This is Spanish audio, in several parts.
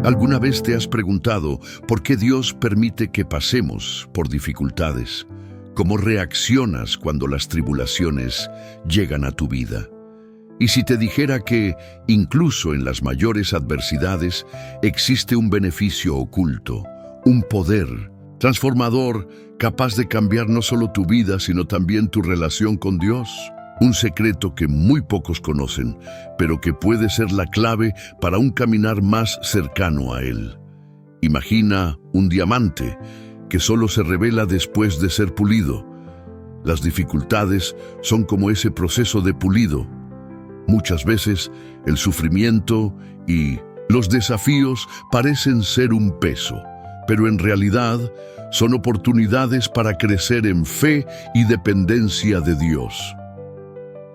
¿Alguna vez te has preguntado por qué Dios permite que pasemos por dificultades? ¿Cómo reaccionas cuando las tribulaciones llegan a tu vida? Y si te dijera que, incluso en las mayores adversidades, existe un beneficio oculto, un poder transformador capaz de cambiar no solo tu vida, sino también tu relación con Dios. Un secreto que muy pocos conocen, pero que puede ser la clave para un caminar más cercano a Él. Imagina un diamante que solo se revela después de ser pulido. Las dificultades son como ese proceso de pulido. Muchas veces el sufrimiento y los desafíos parecen ser un peso, pero en realidad son oportunidades para crecer en fe y dependencia de Dios.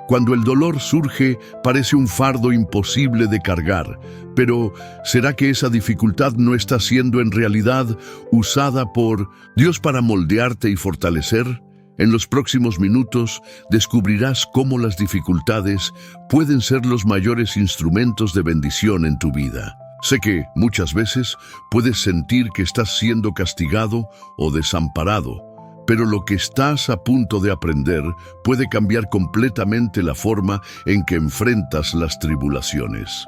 Cuando el dolor surge, parece un fardo imposible de cargar, pero ¿será que esa dificultad no está siendo en realidad usada por Dios para moldearte y fortalecer? En los próximos minutos descubrirás cómo las dificultades pueden ser los mayores instrumentos de bendición en tu vida. Sé que muchas veces puedes sentir que estás siendo castigado o desamparado, pero lo que estás a punto de aprender puede cambiar completamente la forma en que enfrentas las tribulaciones.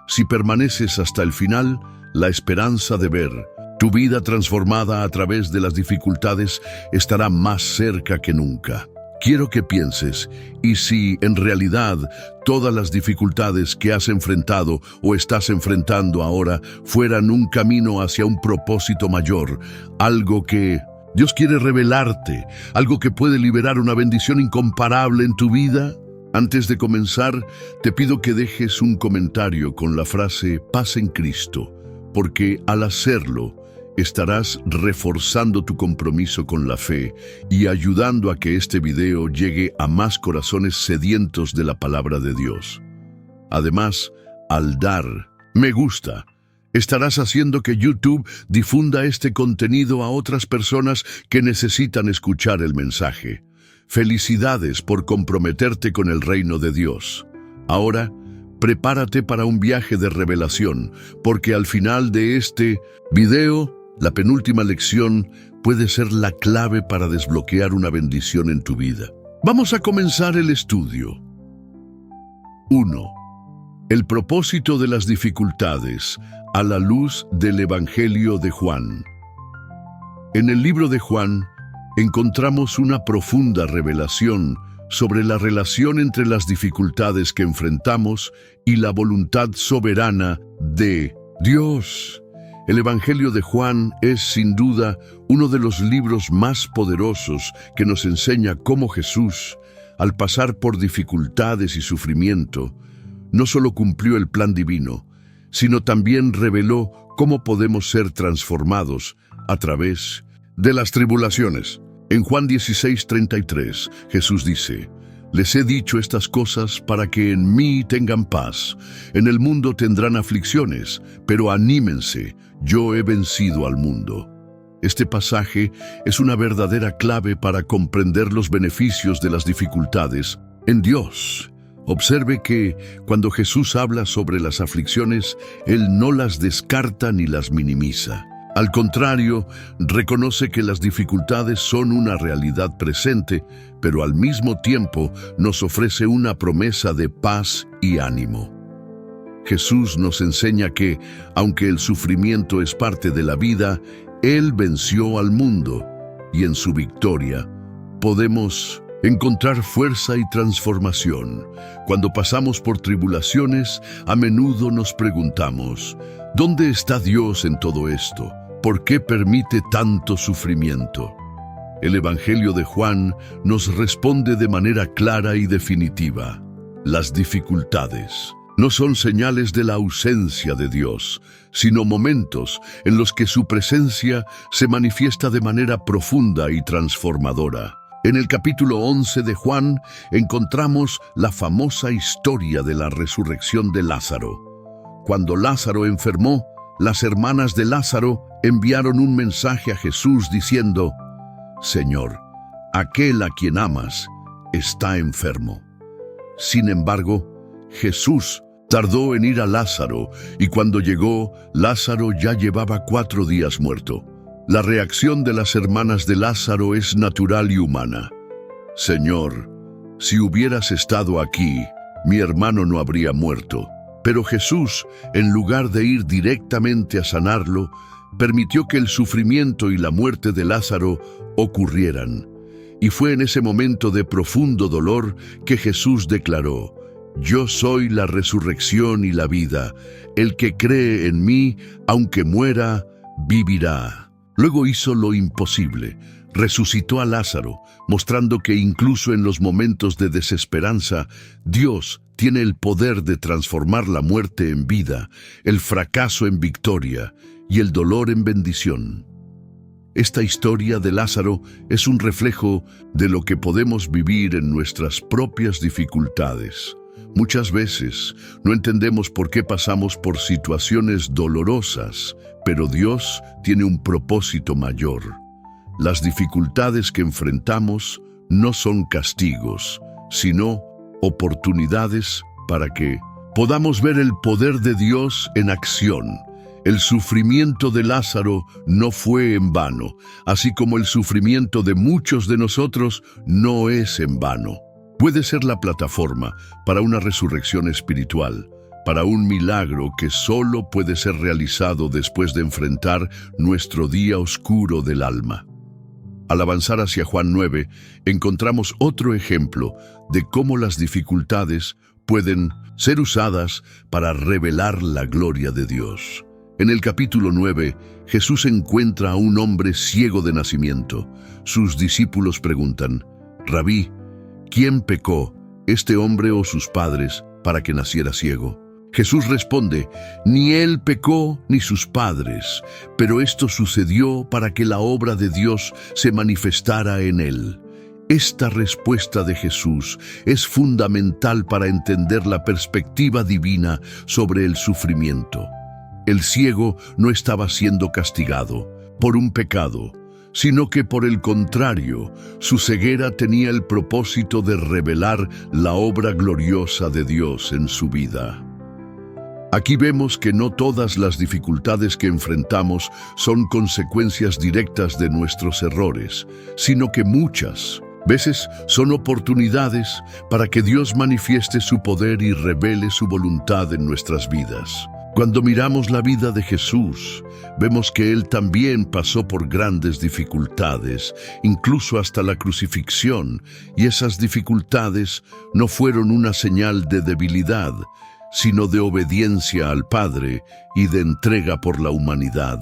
Si permaneces hasta el final, la esperanza de ver tu vida transformada a través de las dificultades estará más cerca que nunca. Quiero que pienses, ¿y si en realidad todas las dificultades que has enfrentado o estás enfrentando ahora fueran un camino hacia un propósito mayor, algo que Dios quiere revelarte, algo que puede liberar una bendición incomparable en tu vida? Antes de comenzar, te pido que dejes un comentario con la frase "paz en Cristo", porque al hacerlo, estarás reforzando tu compromiso con la fe y ayudando a que este video llegue a más corazones sedientos de la palabra de Dios. Además, al dar me gusta, estarás haciendo que YouTube difunda este contenido a otras personas que necesitan escuchar el mensaje. Felicidades por comprometerte con el reino de Dios. Ahora, prepárate para un viaje de revelación, porque al final de este video, la penúltima lección puede ser la clave para desbloquear una bendición en tu vida. Vamos a comenzar el estudio. 1. El propósito de las dificultades a la luz del Evangelio de Juan. En el libro de Juan encontramos una profunda revelación sobre la relación entre las dificultades que enfrentamos y la voluntad soberana de Dios. El Evangelio de Juan es, sin duda, uno de los libros más poderosos que nos enseña cómo Jesús, al pasar por dificultades y sufrimiento, no solo cumplió el plan divino, sino también reveló cómo podemos ser transformados a través de las tribulaciones. En Juan 16:33, Jesús dice: «Les he dicho estas cosas para que en mí tengan paz. En el mundo tendrán aflicciones, pero anímense, yo he vencido al mundo». Este pasaje es una verdadera clave para comprender los beneficios de las dificultades en Dios. Observe que cuando Jesús habla sobre las aflicciones, Él no las descarta ni las minimiza. Al contrario, reconoce que las dificultades son una realidad presente, pero al mismo tiempo nos ofrece una promesa de paz y ánimo. Jesús nos enseña que, aunque el sufrimiento es parte de la vida, Él venció al mundo, y en su victoria podemos encontrar fuerza y transformación. Cuando pasamos por tribulaciones, a menudo nos preguntamos: ¿dónde está Dios en todo esto? ¿Por qué permite tanto sufrimiento? El Evangelio de Juan nos responde de manera clara y definitiva. Las dificultades no son señales de la ausencia de Dios, sino momentos en los que su presencia se manifiesta de manera profunda y transformadora. En el capítulo 11 de Juan encontramos la famosa historia de la resurrección de Lázaro. Cuando Lázaro enfermó, las hermanas de Lázaro enviaron un mensaje a Jesús diciendo: «Señor, aquel a quien amas está enfermo». Sin embargo, Jesús Tardó en ir a Lázaro, y cuando llegó, Lázaro ya llevaba 4 días muerto. La reacción de las hermanas de Lázaro es natural y humana. Señor, si hubieras estado aquí, mi hermano no habría muerto. Pero Jesús, en lugar de ir directamente a sanarlo, permitió que el sufrimiento y la muerte de Lázaro ocurrieran. Y fue en ese momento de profundo dolor que Jesús declaró: «Yo soy la resurrección y la vida. El que cree en mí, aunque muera, vivirá». Luego hizo lo imposible. Resucitó a Lázaro, mostrando que incluso en los momentos de desesperanza, Dios tiene el poder de transformar la muerte en vida, el fracaso en victoria y el dolor en bendición. Esta historia de Lázaro es un reflejo de lo que podemos vivir en nuestras propias dificultades. Muchas veces no entendemos por qué pasamos por situaciones dolorosas, pero Dios tiene un propósito mayor. Las dificultades que enfrentamos no son castigos, sino oportunidades para que podamos ver el poder de Dios en acción. El sufrimiento de Lázaro no fue en vano, así como el sufrimiento de muchos de nosotros no es en vano. Puede ser la plataforma para una resurrección espiritual, para un milagro que solo puede ser realizado después de enfrentar nuestro día oscuro del alma. Al avanzar hacia Juan 9, encontramos otro ejemplo de cómo las dificultades pueden ser usadas para revelar la gloria de Dios. En el capítulo 9, Jesús encuentra a un hombre ciego de nacimiento. Sus discípulos preguntan: «Rabí, ¿quién pecó, este hombre o sus padres, para que naciera ciego?» Jesús responde: «Ni él pecó ni sus padres, pero esto sucedió para que la obra de Dios se manifestara en él». Esta respuesta de Jesús es fundamental para entender la perspectiva divina sobre el sufrimiento. El ciego no estaba siendo castigado por un pecado, sino que por el contrario, su ceguera tenía el propósito de revelar la obra gloriosa de Dios en su vida. Aquí vemos que no todas las dificultades que enfrentamos son consecuencias directas de nuestros errores, sino que muchas veces son oportunidades para que Dios manifieste su poder y revele su voluntad en nuestras vidas. Cuando miramos la vida de Jesús, vemos que Él también pasó por grandes dificultades, incluso hasta la crucifixión, y esas dificultades no fueron una señal de debilidad, sino de obediencia al Padre y de entrega por la humanidad.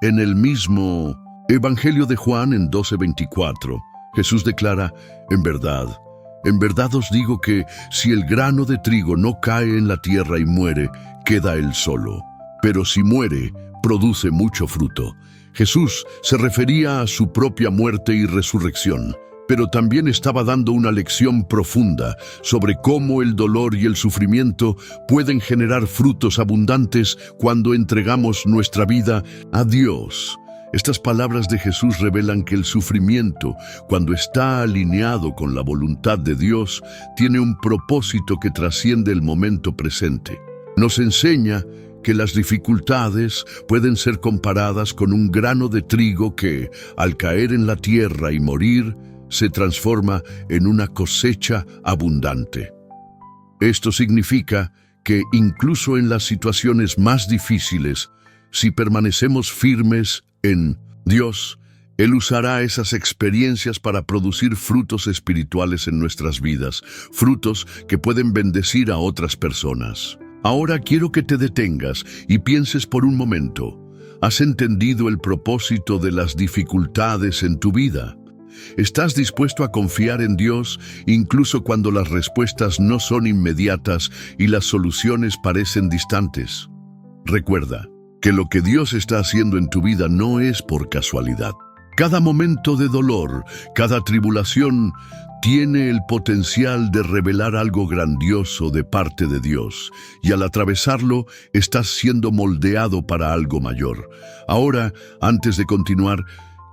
En el mismo Evangelio de Juan, en 12:24, Jesús declara: en verdad os digo que si el grano de trigo no cae en la tierra y muere, queda él solo, pero si muere, produce mucho fruto». Jesús se refería a su propia muerte y resurrección, pero también estaba dando una lección profunda sobre cómo el dolor y el sufrimiento pueden generar frutos abundantes cuando entregamos nuestra vida a Dios. Estas palabras de Jesús revelan que el sufrimiento, cuando está alineado con la voluntad de Dios, tiene un propósito que trasciende el momento presente. Nos enseña que las dificultades pueden ser comparadas con un grano de trigo que, al caer en la tierra y morir, se transforma en una cosecha abundante. Esto significa que incluso en las situaciones más difíciles, si permanecemos firmes en Dios, Él usará esas experiencias para producir frutos espirituales en nuestras vidas, frutos que pueden bendecir a otras personas. Ahora quiero que te detengas y pienses por un momento. ¿Has entendido el propósito de las dificultades en tu vida? ¿Estás dispuesto a confiar en Dios incluso cuando las respuestas no son inmediatas y las soluciones parecen distantes? Recuerda que lo que Dios está haciendo en tu vida no es por casualidad. Cada momento de dolor, cada tribulación, tiene el potencial de revelar algo grandioso de parte de Dios, y al atravesarlo, estás siendo moldeado para algo mayor. Ahora, antes de continuar,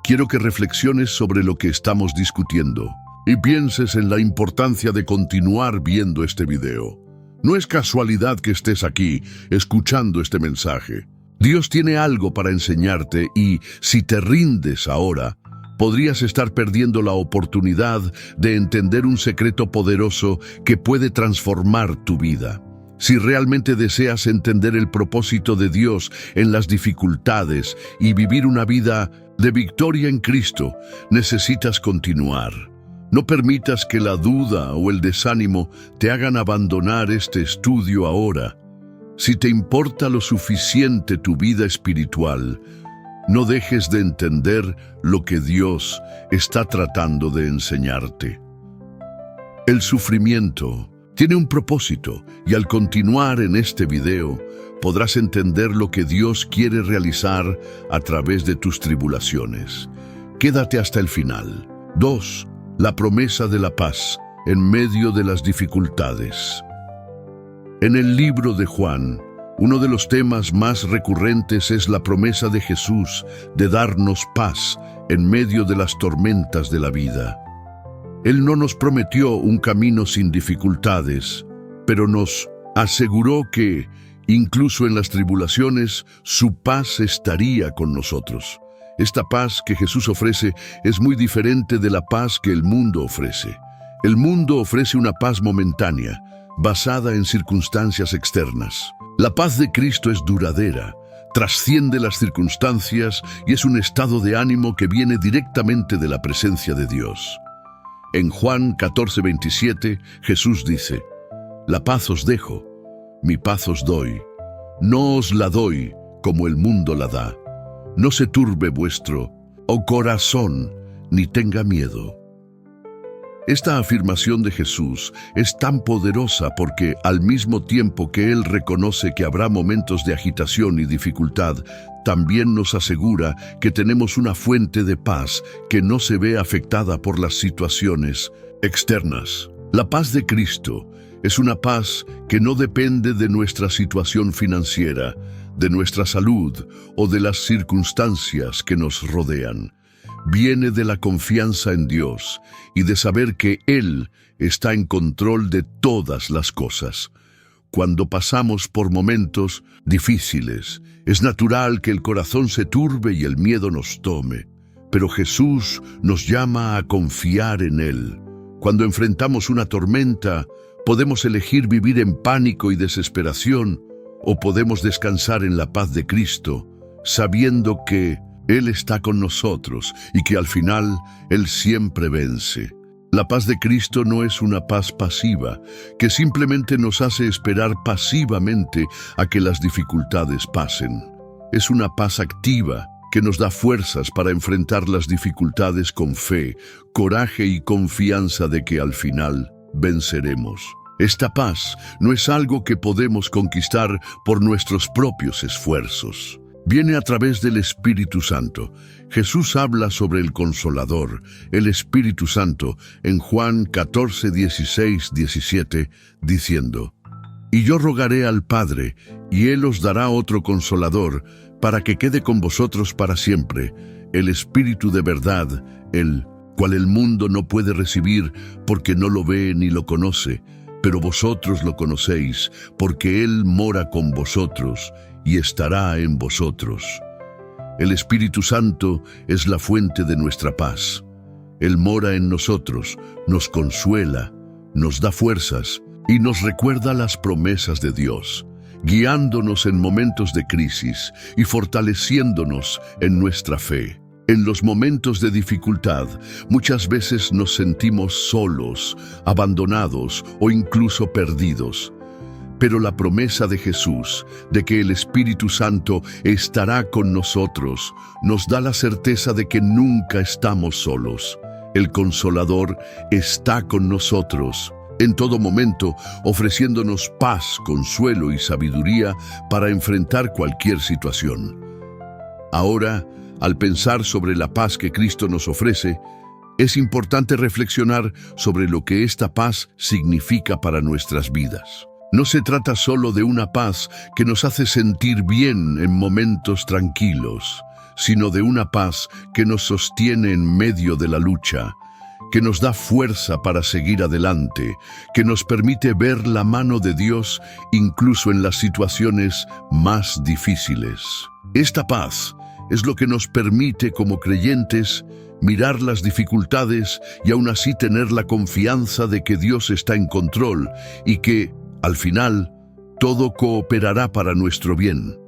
quiero que reflexiones sobre lo que estamos discutiendo y pienses en la importancia de continuar viendo este video. No es casualidad que estés aquí, escuchando este mensaje. Dios tiene algo para enseñarte y, si te rindes ahora, podrías estar perdiendo la oportunidad de entender un secreto poderoso que puede transformar tu vida. Si realmente deseas entender el propósito de Dios en las dificultades y vivir una vida de victoria en Cristo, necesitas continuar. No permitas que la duda o el desánimo te hagan abandonar este estudio ahora. Si te importa lo suficiente tu vida espiritual, no dejes de entender lo que Dios está tratando de enseñarte. El sufrimiento tiene un propósito y al continuar en este video podrás entender lo que Dios quiere realizar a través de tus tribulaciones. Quédate hasta el final. 2. La promesa de la paz en medio de las dificultades. En el libro de Juan, uno de los temas más recurrentes es la promesa de Jesús de darnos paz en medio de las tormentas de la vida. Él no nos prometió un camino sin dificultades, pero nos aseguró que, incluso en las tribulaciones, su paz estaría con nosotros. Esta paz que Jesús ofrece es muy diferente de la paz que el mundo ofrece. El mundo ofrece una paz momentánea, basada en circunstancias externas. La paz de Cristo es duradera, trasciende las circunstancias y es un estado de ánimo que viene directamente de la presencia de Dios. En Juan 14:27, Jesús dice: «La paz os dejo, mi paz os doy. No os la doy como el mundo la da. No se turbe vuestro corazón, ni tenga miedo». Esta afirmación de Jesús es tan poderosa porque, al mismo tiempo que Él reconoce que habrá momentos de agitación y dificultad, también nos asegura que tenemos una fuente de paz que no se ve afectada por las situaciones externas. La paz de Cristo es una paz que no depende de nuestra situación financiera, de nuestra salud o de las circunstancias que nos rodean. Viene de la confianza en Dios y de saber que Él está en control de todas las cosas. Cuando pasamos por momentos difíciles, es natural que el corazón se turbe y el miedo nos tome, pero Jesús nos llama a confiar en Él. Cuando enfrentamos una tormenta, podemos elegir vivir en pánico y desesperación, o podemos descansar en la paz de Cristo, sabiendo que Él está con nosotros y que al final Él siempre vence. La paz de Cristo no es una paz pasiva, que simplemente nos hace esperar pasivamente a que las dificultades pasen. Es una paz activa que nos da fuerzas para enfrentar las dificultades con fe, coraje y confianza de que al final venceremos. Esta paz no es algo que podemos conquistar por nuestros propios esfuerzos. Viene a través del Espíritu Santo. Jesús habla sobre el Consolador, el Espíritu Santo, en Juan 14, 16, 17, diciendo: «Y yo rogaré al Padre, y Él os dará otro Consolador, para que quede con vosotros para siempre, el Espíritu de verdad, el cual el mundo no puede recibir, porque no lo ve ni lo conoce, pero vosotros lo conocéis, porque Él mora con vosotros y estará en vosotros». El Espíritu Santo es la fuente de nuestra paz. Él mora en nosotros, nos consuela, nos da fuerzas y nos recuerda las promesas de Dios, guiándonos en momentos de crisis y fortaleciéndonos en nuestra fe. En los momentos de dificultad, muchas veces nos sentimos solos, abandonados o incluso perdidos. Pero la promesa de Jesús, de que el Espíritu Santo estará con nosotros, nos da la certeza de que nunca estamos solos. El Consolador está con nosotros, en todo momento, ofreciéndonos paz, consuelo y sabiduría para enfrentar cualquier situación. Ahora, al pensar sobre la paz que Cristo nos ofrece, es importante reflexionar sobre lo que esta paz significa para nuestras vidas. No se trata solo de una paz que nos hace sentir bien en momentos tranquilos, sino de una paz que nos sostiene en medio de la lucha. que nos da fuerza para seguir adelante, que nos permite ver la mano de Dios incluso en las situaciones más difíciles. Esta paz es lo que nos permite como creyentes mirar las dificultades y aún así tener la confianza de que Dios está en control y que, al final, todo cooperará para nuestro bien.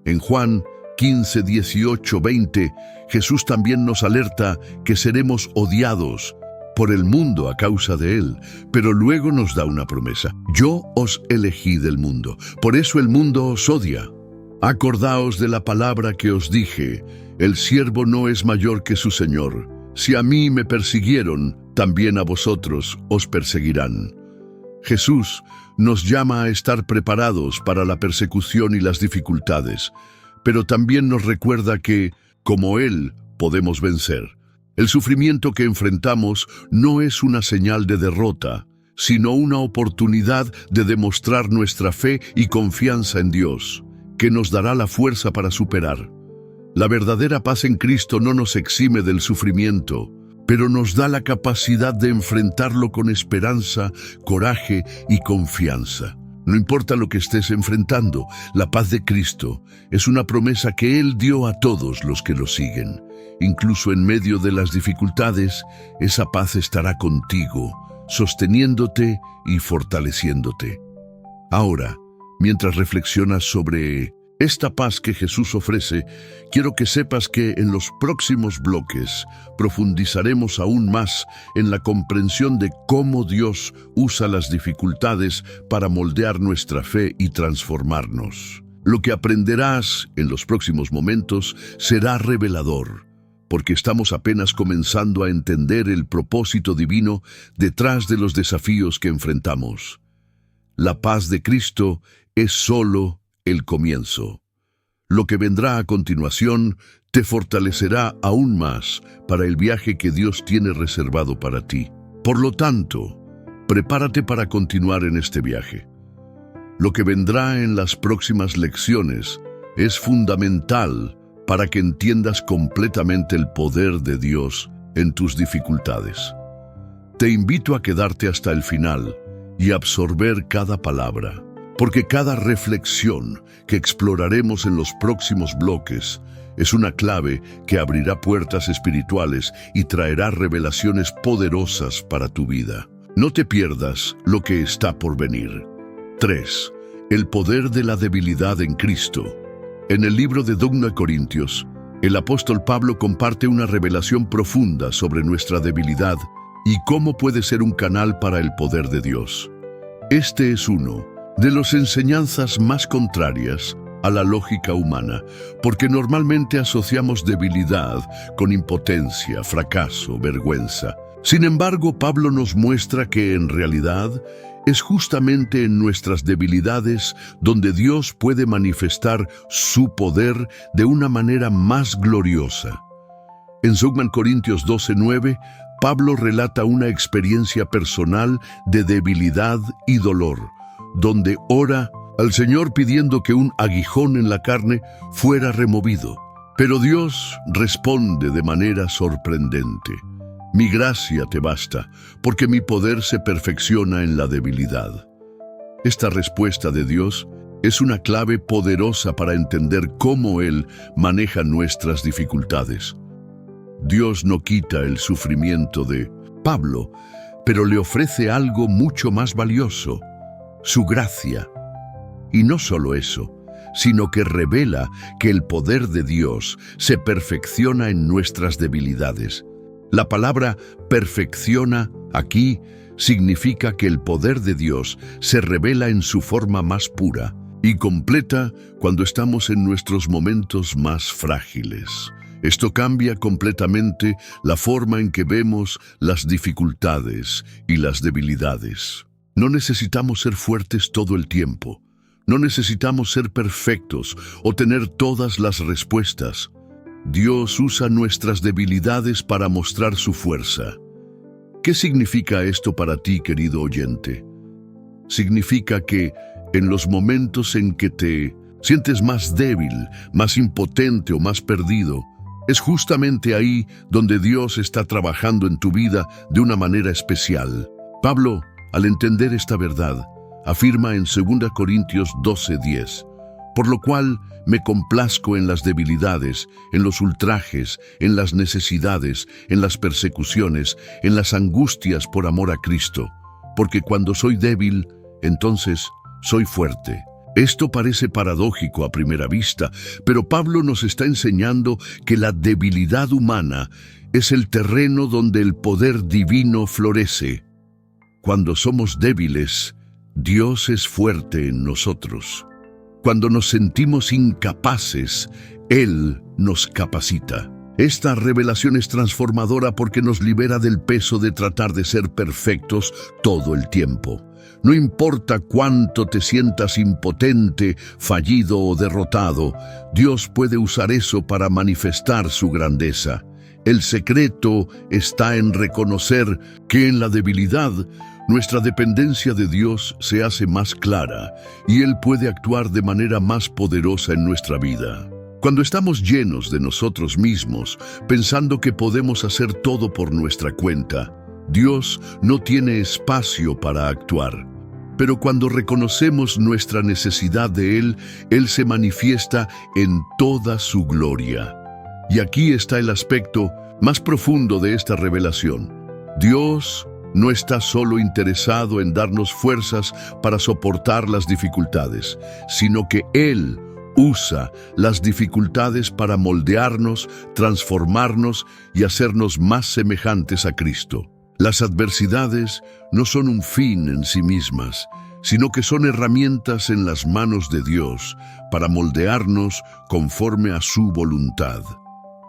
En Juan 15, 18, 20, Jesús también nos alerta que seremos odiados por el mundo a causa de Él, pero luego nos da una promesa. Yo os elegí del mundo, por eso el mundo os odia. Acordaos de la palabra que os dije, el siervo no es mayor que su Señor. Si a mí me persiguieron, también a vosotros os perseguirán. Jesús nos llama a estar preparados para la persecución y las dificultades, pero también nos recuerda que, como Él, podemos vencer. El sufrimiento que enfrentamos no es una señal de derrota, sino una oportunidad de demostrar nuestra fe y confianza en Dios, que nos dará la fuerza para superar. La verdadera paz en Cristo no nos exime del sufrimiento, pero nos da la capacidad de enfrentarlo con esperanza, coraje y confianza. No importa lo que estés enfrentando, la paz de Cristo es una promesa que Él dio a todos los que lo siguen. Incluso en medio de las dificultades, esa paz estará contigo, sosteniéndote y fortaleciéndote. Ahora, mientras reflexionas sobre esta paz que Jesús ofrece, quiero que sepas que en los próximos bloques profundizaremos aún más en la comprensión de cómo Dios usa las dificultades para moldear nuestra fe y transformarnos. Lo que aprenderás en los próximos momentos será revelador, porque estamos apenas comenzando a entender el propósito divino detrás de los desafíos que enfrentamos. La paz de Cristo es solo el comienzo. Lo que vendrá a continuación te fortalecerá aún más para el viaje que Dios tiene reservado para ti. Por lo tanto, prepárate para continuar en este viaje. Lo que vendrá en las próximas lecciones es fundamental para que entiendas completamente el poder de Dios en tus dificultades. Te invito a quedarte hasta el final y absorber cada palabra, porque cada reflexión que exploraremos en los próximos bloques es una clave que abrirá puertas espirituales y traerá revelaciones poderosas para tu vida. No te pierdas lo que está por venir. 3. El poder de la debilidad en Cristo. En el libro de 2 Corintios, el apóstol Pablo comparte una revelación profunda sobre nuestra debilidad y cómo puede ser un canal para el poder de Dios. Este es uno de las enseñanzas más contrarias a la lógica humana, porque normalmente asociamos debilidad con impotencia, fracaso, vergüenza. Sin embargo, Pablo nos muestra que en realidad es justamente en nuestras debilidades donde Dios puede manifestar su poder de una manera más gloriosa. En 2 Corintios 12:9, Pablo relata una experiencia personal de debilidad y dolor, donde ora al Señor pidiendo que un aguijón en la carne fuera removido. Pero Dios responde de manera sorprendente: mi gracia te basta, porque mi poder se perfecciona en la debilidad. Esta respuesta de Dios es una clave poderosa para entender cómo Él maneja nuestras dificultades. Dios no quita el sufrimiento de Pablo, pero le ofrece algo mucho más valioso: su gracia. Y no solo eso, sino que revela que el poder de Dios se perfecciona en nuestras debilidades. La palabra perfecciona aquí significa que el poder de Dios se revela en su forma más pura y completa cuando estamos en nuestros momentos más frágiles. Esto cambia completamente la forma en que vemos las dificultades y las debilidades. No necesitamos ser fuertes todo el tiempo. No necesitamos ser perfectos o tener todas las respuestas. Dios usa nuestras debilidades para mostrar su fuerza. ¿Qué significa esto para ti, querido oyente? Significa que en los momentos en que te sientes más débil, más impotente o más perdido, Es justamente ahí donde Dios está trabajando en tu vida de una manera especial. Pablo, al entender esta verdad, afirma en 2 Corintios 12:10, por lo cual me complazco en las debilidades, en los ultrajes, en las necesidades, en las persecuciones, en las angustias por amor a Cristo, porque cuando soy débil, entonces soy fuerte. Esto parece paradójico a primera vista, pero Pablo nos está enseñando que la debilidad humana es el terreno donde el poder divino florece. Cuando somos débiles, Dios es fuerte en nosotros. Cuando nos sentimos incapaces, Él nos capacita. Esta revelación es transformadora porque nos libera del peso de tratar de ser perfectos todo el tiempo. No importa cuánto te sientas impotente, fallido o derrotado, Dios puede usar eso para manifestar su grandeza. El secreto está en reconocer que en la debilidad, nuestra dependencia de Dios se hace más clara y Él puede actuar de manera más poderosa en nuestra vida. Cuando estamos llenos de nosotros mismos, pensando que podemos hacer todo por nuestra cuenta, Dios no tiene espacio para actuar. Pero cuando reconocemos nuestra necesidad de Él, Él se manifiesta en toda su gloria. Y aquí está el aspecto más profundo de esta revelación. Dios no está solo interesado en darnos fuerzas para soportar las dificultades, sino que Él usa las dificultades para moldearnos, transformarnos y hacernos más semejantes a Cristo. Las adversidades no son un fin en sí mismas, sino que son herramientas en las manos de Dios para moldearnos conforme a su voluntad.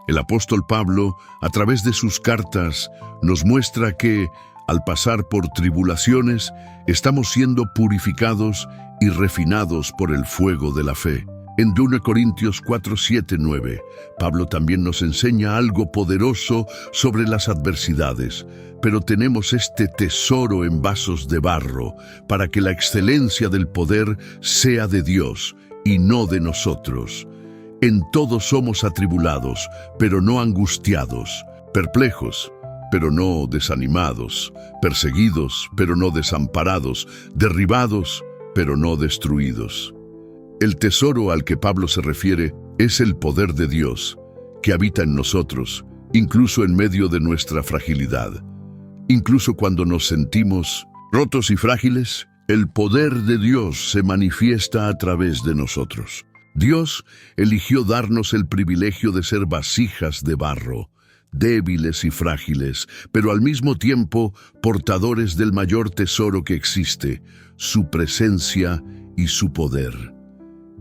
El apóstol Pablo, a través de sus cartas, nos muestra que, al pasar por tribulaciones, estamos siendo purificados y refinados por el fuego de la fe. En 2 Corintios 4:7-9, Pablo también nos enseña algo poderoso sobre las adversidades, pero tenemos este tesoro en vasos de barro, para que la excelencia del poder sea de Dios y no de nosotros. En todo somos atribulados, pero no angustiados, perplejos, pero no desanimados, perseguidos, pero no desamparados, derribados, pero no destruidos. El tesoro al que Pablo se refiere es el poder de Dios, que habita en nosotros, incluso en medio de nuestra fragilidad. Incluso cuando nos sentimos rotos y frágiles, el poder de Dios se manifiesta a través de nosotros. Dios eligió darnos el privilegio de ser vasijas de barro, débiles y frágiles, pero al mismo tiempo portadores del mayor tesoro que existe, su presencia y su poder.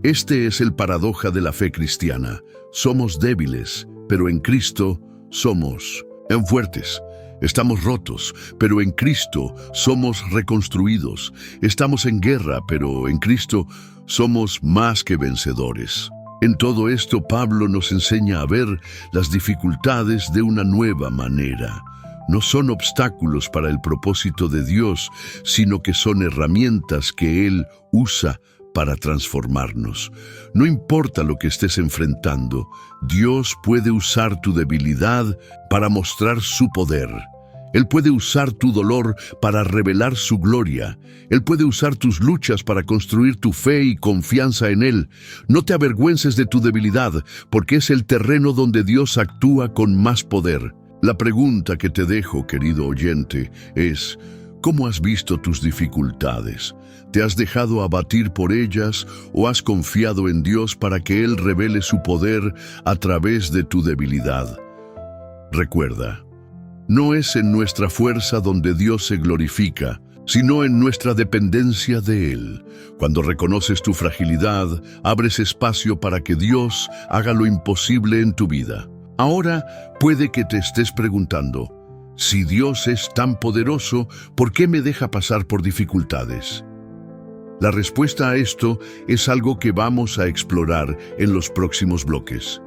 Este es el paradoja de la fe cristiana. Somos débiles, pero en Cristo somos fuertes. Estamos rotos, pero en Cristo somos reconstruidos. Estamos en guerra, pero en Cristo somos más que vencedores. En todo esto, Pablo nos enseña a ver las dificultades de una nueva manera. No son obstáculos para el propósito de Dios, sino que son herramientas que Él usa para transformarnos. No importa lo que estés enfrentando, Dios puede usar tu debilidad para mostrar su poder. Él puede usar tu dolor para revelar su gloria. Él puede usar tus luchas para construir tu fe y confianza en Él. No te avergüences de tu debilidad, porque es el terreno donde Dios actúa con más poder. La pregunta que te dejo, querido oyente, es: ¿cómo has visto tus dificultades? ¿Te has dejado abatir por ellas o has confiado en Dios para que Él revele su poder a través de tu debilidad? Recuerda, no es en nuestra fuerza donde Dios se glorifica, sino en nuestra dependencia de Él. Cuando reconoces tu fragilidad, abres espacio para que Dios haga lo imposible en tu vida. Ahora puede que te estés preguntando: si Dios es tan poderoso, ¿por qué me deja pasar por dificultades? La respuesta a esto es algo que vamos a explorar en los próximos bloques.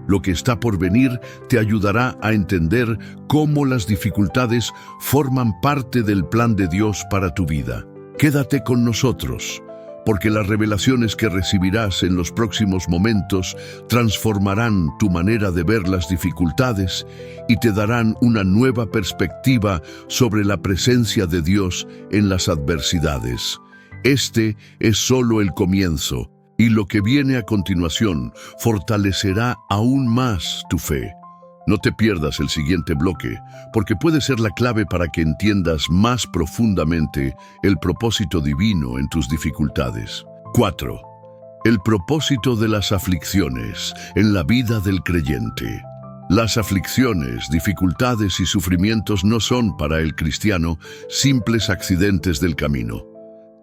Lo que está por venir te ayudará a entender cómo las dificultades forman parte del plan de Dios para tu vida. Quédate con nosotros, porque las revelaciones que recibirás en los próximos momentos transformarán tu manera de ver las dificultades y te darán una nueva perspectiva sobre la presencia de Dios en las adversidades. Este es solo el comienzo, y lo que viene a continuación fortalecerá aún más tu fe. No te pierdas el siguiente bloque, porque puede ser la clave para que entiendas más profundamente el propósito divino en tus dificultades. 4. El propósito de las aflicciones en la vida del creyente. Las aflicciones, dificultades y sufrimientos no son para el cristiano simples accidentes del camino.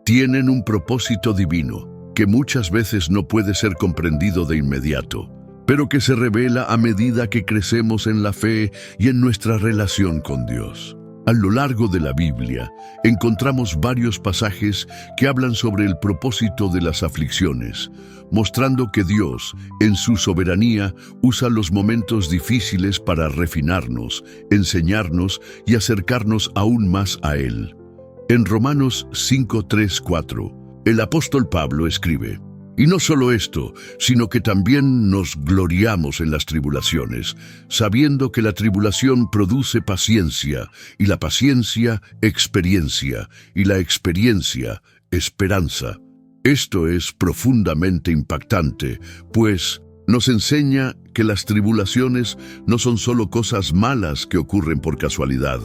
Tienen un propósito divino que muchas veces no puede ser comprendido de inmediato, pero que se revela a medida que crecemos en la fe y en nuestra relación con Dios. A lo largo de la Biblia, encontramos varios pasajes que hablan sobre el propósito de las aflicciones, mostrando que Dios, en su soberanía, usa los momentos difíciles para refinarnos, enseñarnos y acercarnos aún más a Él. En Romanos 5:3-4, el apóstol Pablo escribe: y no solo esto, sino que también nos gloriamos en las tribulaciones, sabiendo que la tribulación produce paciencia, y la paciencia, experiencia, y la experiencia, esperanza. Esto es profundamente impactante, pues nos enseña que las tribulaciones no son solo cosas malas que ocurren por casualidad,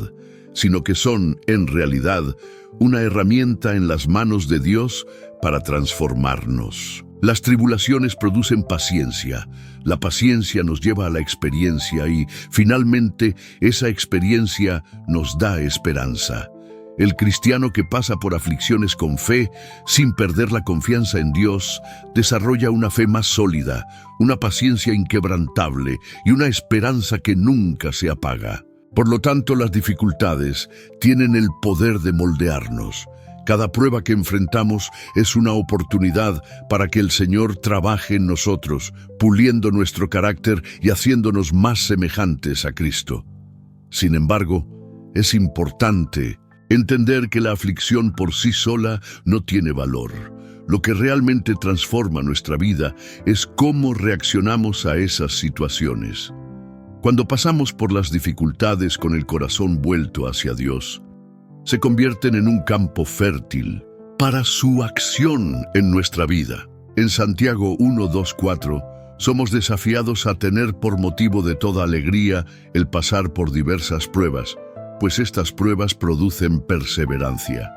sino que son, en realidad, una herramienta en las manos de Dios para transformarnos. Las tribulaciones producen paciencia. La paciencia nos lleva a la experiencia y, finalmente, esa experiencia nos da esperanza. El cristiano que pasa por aflicciones con fe, sin perder la confianza en Dios, desarrolla una fe más sólida, una paciencia inquebrantable y una esperanza que nunca se apaga. Por lo tanto, las dificultades tienen el poder de moldearnos. Cada prueba que enfrentamos es una oportunidad para que el Señor trabaje en nosotros, puliendo nuestro carácter y haciéndonos más semejantes a Cristo. Sin embargo, es importante entender que la aflicción por sí sola no tiene valor. Lo que realmente transforma nuestra vida es cómo reaccionamos a esas situaciones. Cuando pasamos por las dificultades con el corazón vuelto hacia Dios, se convierten en un campo fértil para su acción en nuestra vida. En Santiago 1:2-4, somos desafiados a tener por motivo de toda alegría el pasar por diversas pruebas, pues estas pruebas producen perseverancia.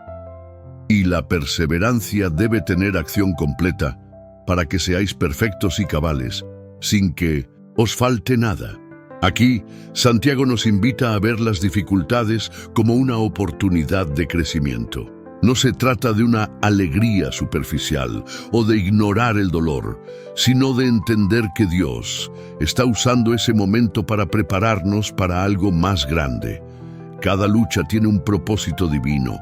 Y la perseverancia debe tener acción completa para que seáis perfectos y cabales, sin que os falte nada. Aquí, Santiago nos invita a ver las dificultades como una oportunidad de crecimiento. No se trata de una alegría superficial o de ignorar el dolor, sino de entender que Dios está usando ese momento para prepararnos para algo más grande. Cada lucha tiene un propósito divino,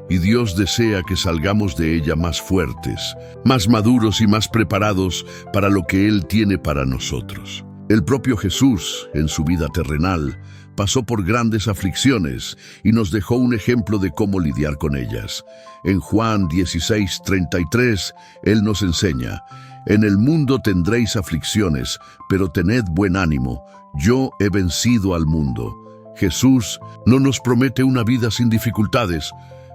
y Dios desea que salgamos de ella más fuertes, más maduros y más preparados para lo que Él tiene para nosotros. El propio Jesús, en su vida terrenal, pasó por grandes aflicciones y nos dejó un ejemplo de cómo lidiar con ellas. En Juan 16:33, Él nos enseña: en el mundo tendréis aflicciones, pero tened buen ánimo, yo he vencido al mundo. Jesús no nos promete una vida sin dificultades,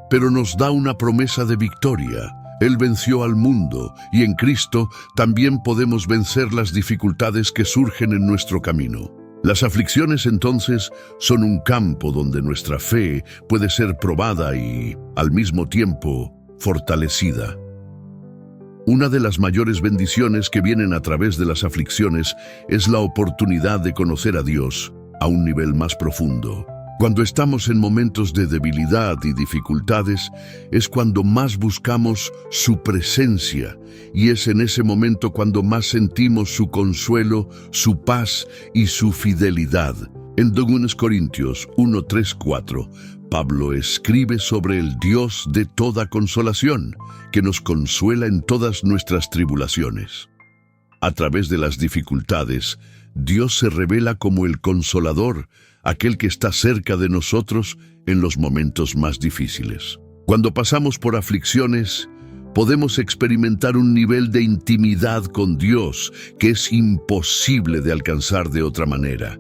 pero nos da una promesa de victoria. Él venció al mundo y en Cristo también podemos vencer las dificultades que surgen en nuestro camino. Las aflicciones entonces son un campo donde nuestra fe puede ser probada y, al mismo tiempo, fortalecida. Una de las mayores bendiciones que vienen a través de las aflicciones es la oportunidad de conocer a Dios a un nivel más profundo. Cuando estamos en momentos de debilidad y dificultades, es cuando más buscamos su presencia, y es en ese momento cuando más sentimos su consuelo, su paz y su fidelidad. En 2 Corintios 1:3-4, Pablo escribe sobre el Dios de toda consolación, que nos consuela en todas nuestras tribulaciones. A través de las dificultades, Dios se revela como el consolador, aquel que está cerca de nosotros en los momentos más difíciles. Cuando pasamos por aflicciones, podemos experimentar un nivel de intimidad con Dios que es imposible de alcanzar de otra manera.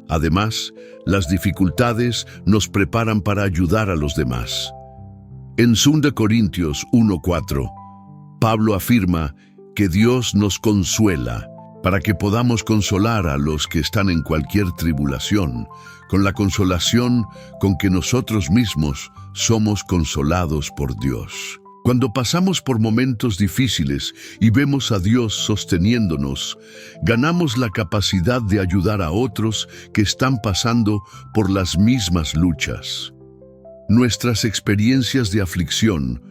Además, las dificultades nos preparan para ayudar a los demás. En 2 Corintios 1:4, Pablo afirma que Dios nos consuela para que podamos consolar a los que están en cualquier tribulación, con la consolación con que nosotros mismos somos consolados por Dios. Cuando pasamos por momentos difíciles y vemos a Dios sosteniéndonos, ganamos la capacidad de ayudar a otros que están pasando por las mismas luchas. Nuestras experiencias de aflicción,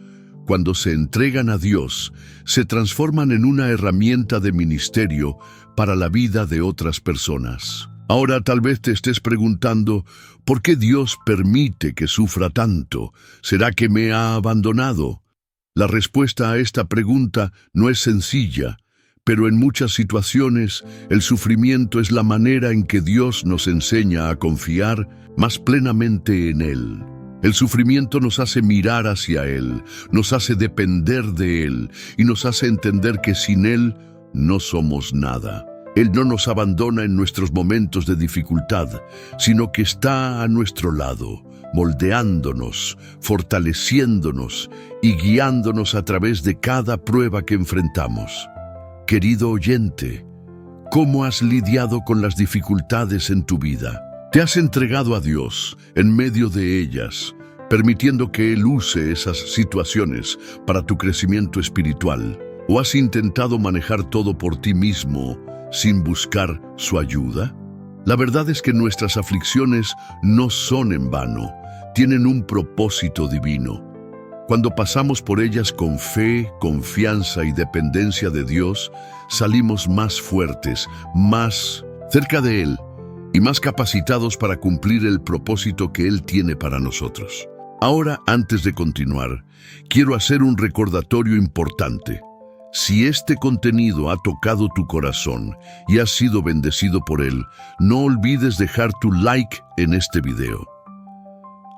cuando se entregan a Dios, se transforman en una herramienta de ministerio para la vida de otras personas. Ahora tal vez te estés preguntando, ¿por qué Dios permite que sufra tanto? ¿Será que me ha abandonado? La respuesta a esta pregunta no es sencilla, pero en muchas situaciones el sufrimiento es la manera en que Dios nos enseña a confiar más plenamente en Él. El sufrimiento nos hace mirar hacia Él, nos hace depender de Él y nos hace entender que sin Él no somos nada. Él no nos abandona en nuestros momentos de dificultad, sino que está a nuestro lado, moldeándonos, fortaleciéndonos y guiándonos a través de cada prueba que enfrentamos. Querido oyente, ¿cómo has lidiado con las dificultades en tu vida? ¿Te has entregado a Dios en medio de ellas, permitiendo que Él use esas situaciones para tu crecimiento espiritual? ¿O has intentado manejar todo por ti mismo sin buscar su ayuda? La verdad es que nuestras aflicciones no son en vano, tienen un propósito divino. Cuando pasamos por ellas con fe, confianza y dependencia de Dios, salimos más fuertes, más cerca de Él y más capacitados para cumplir el propósito que Él tiene para nosotros. Ahora, antes de continuar, quiero hacer un recordatorio importante. Si este contenido ha tocado tu corazón y has sido bendecido por él, no olvides dejar tu like en este video.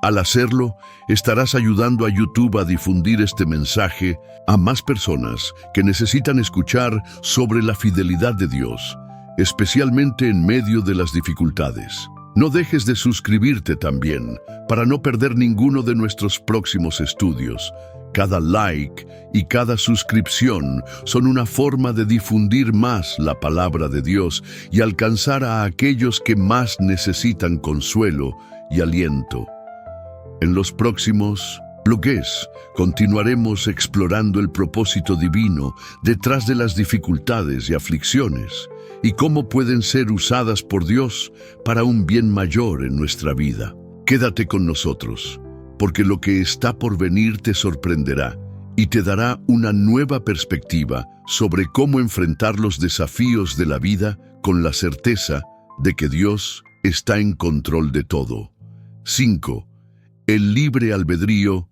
Al hacerlo, estarás ayudando a YouTube a difundir este mensaje a más personas que necesitan escuchar sobre la fidelidad de Dios, especialmente en medio de las dificultades. No dejes de suscribirte también para no perder ninguno de nuestros próximos estudios. Cada like y cada suscripción son una forma de difundir más la palabra de Dios y alcanzar a aquellos que más necesitan consuelo y aliento. En los próximos blogs continuaremos explorando el propósito divino detrás de las dificultades y aflicciones y cómo pueden ser usadas por Dios para un bien mayor en nuestra vida. Quédate con nosotros, porque lo que está por venir te sorprenderá y te dará una nueva perspectiva sobre cómo enfrentar los desafíos de la vida con la certeza de que Dios está en control de todo. 5. El libre albedrío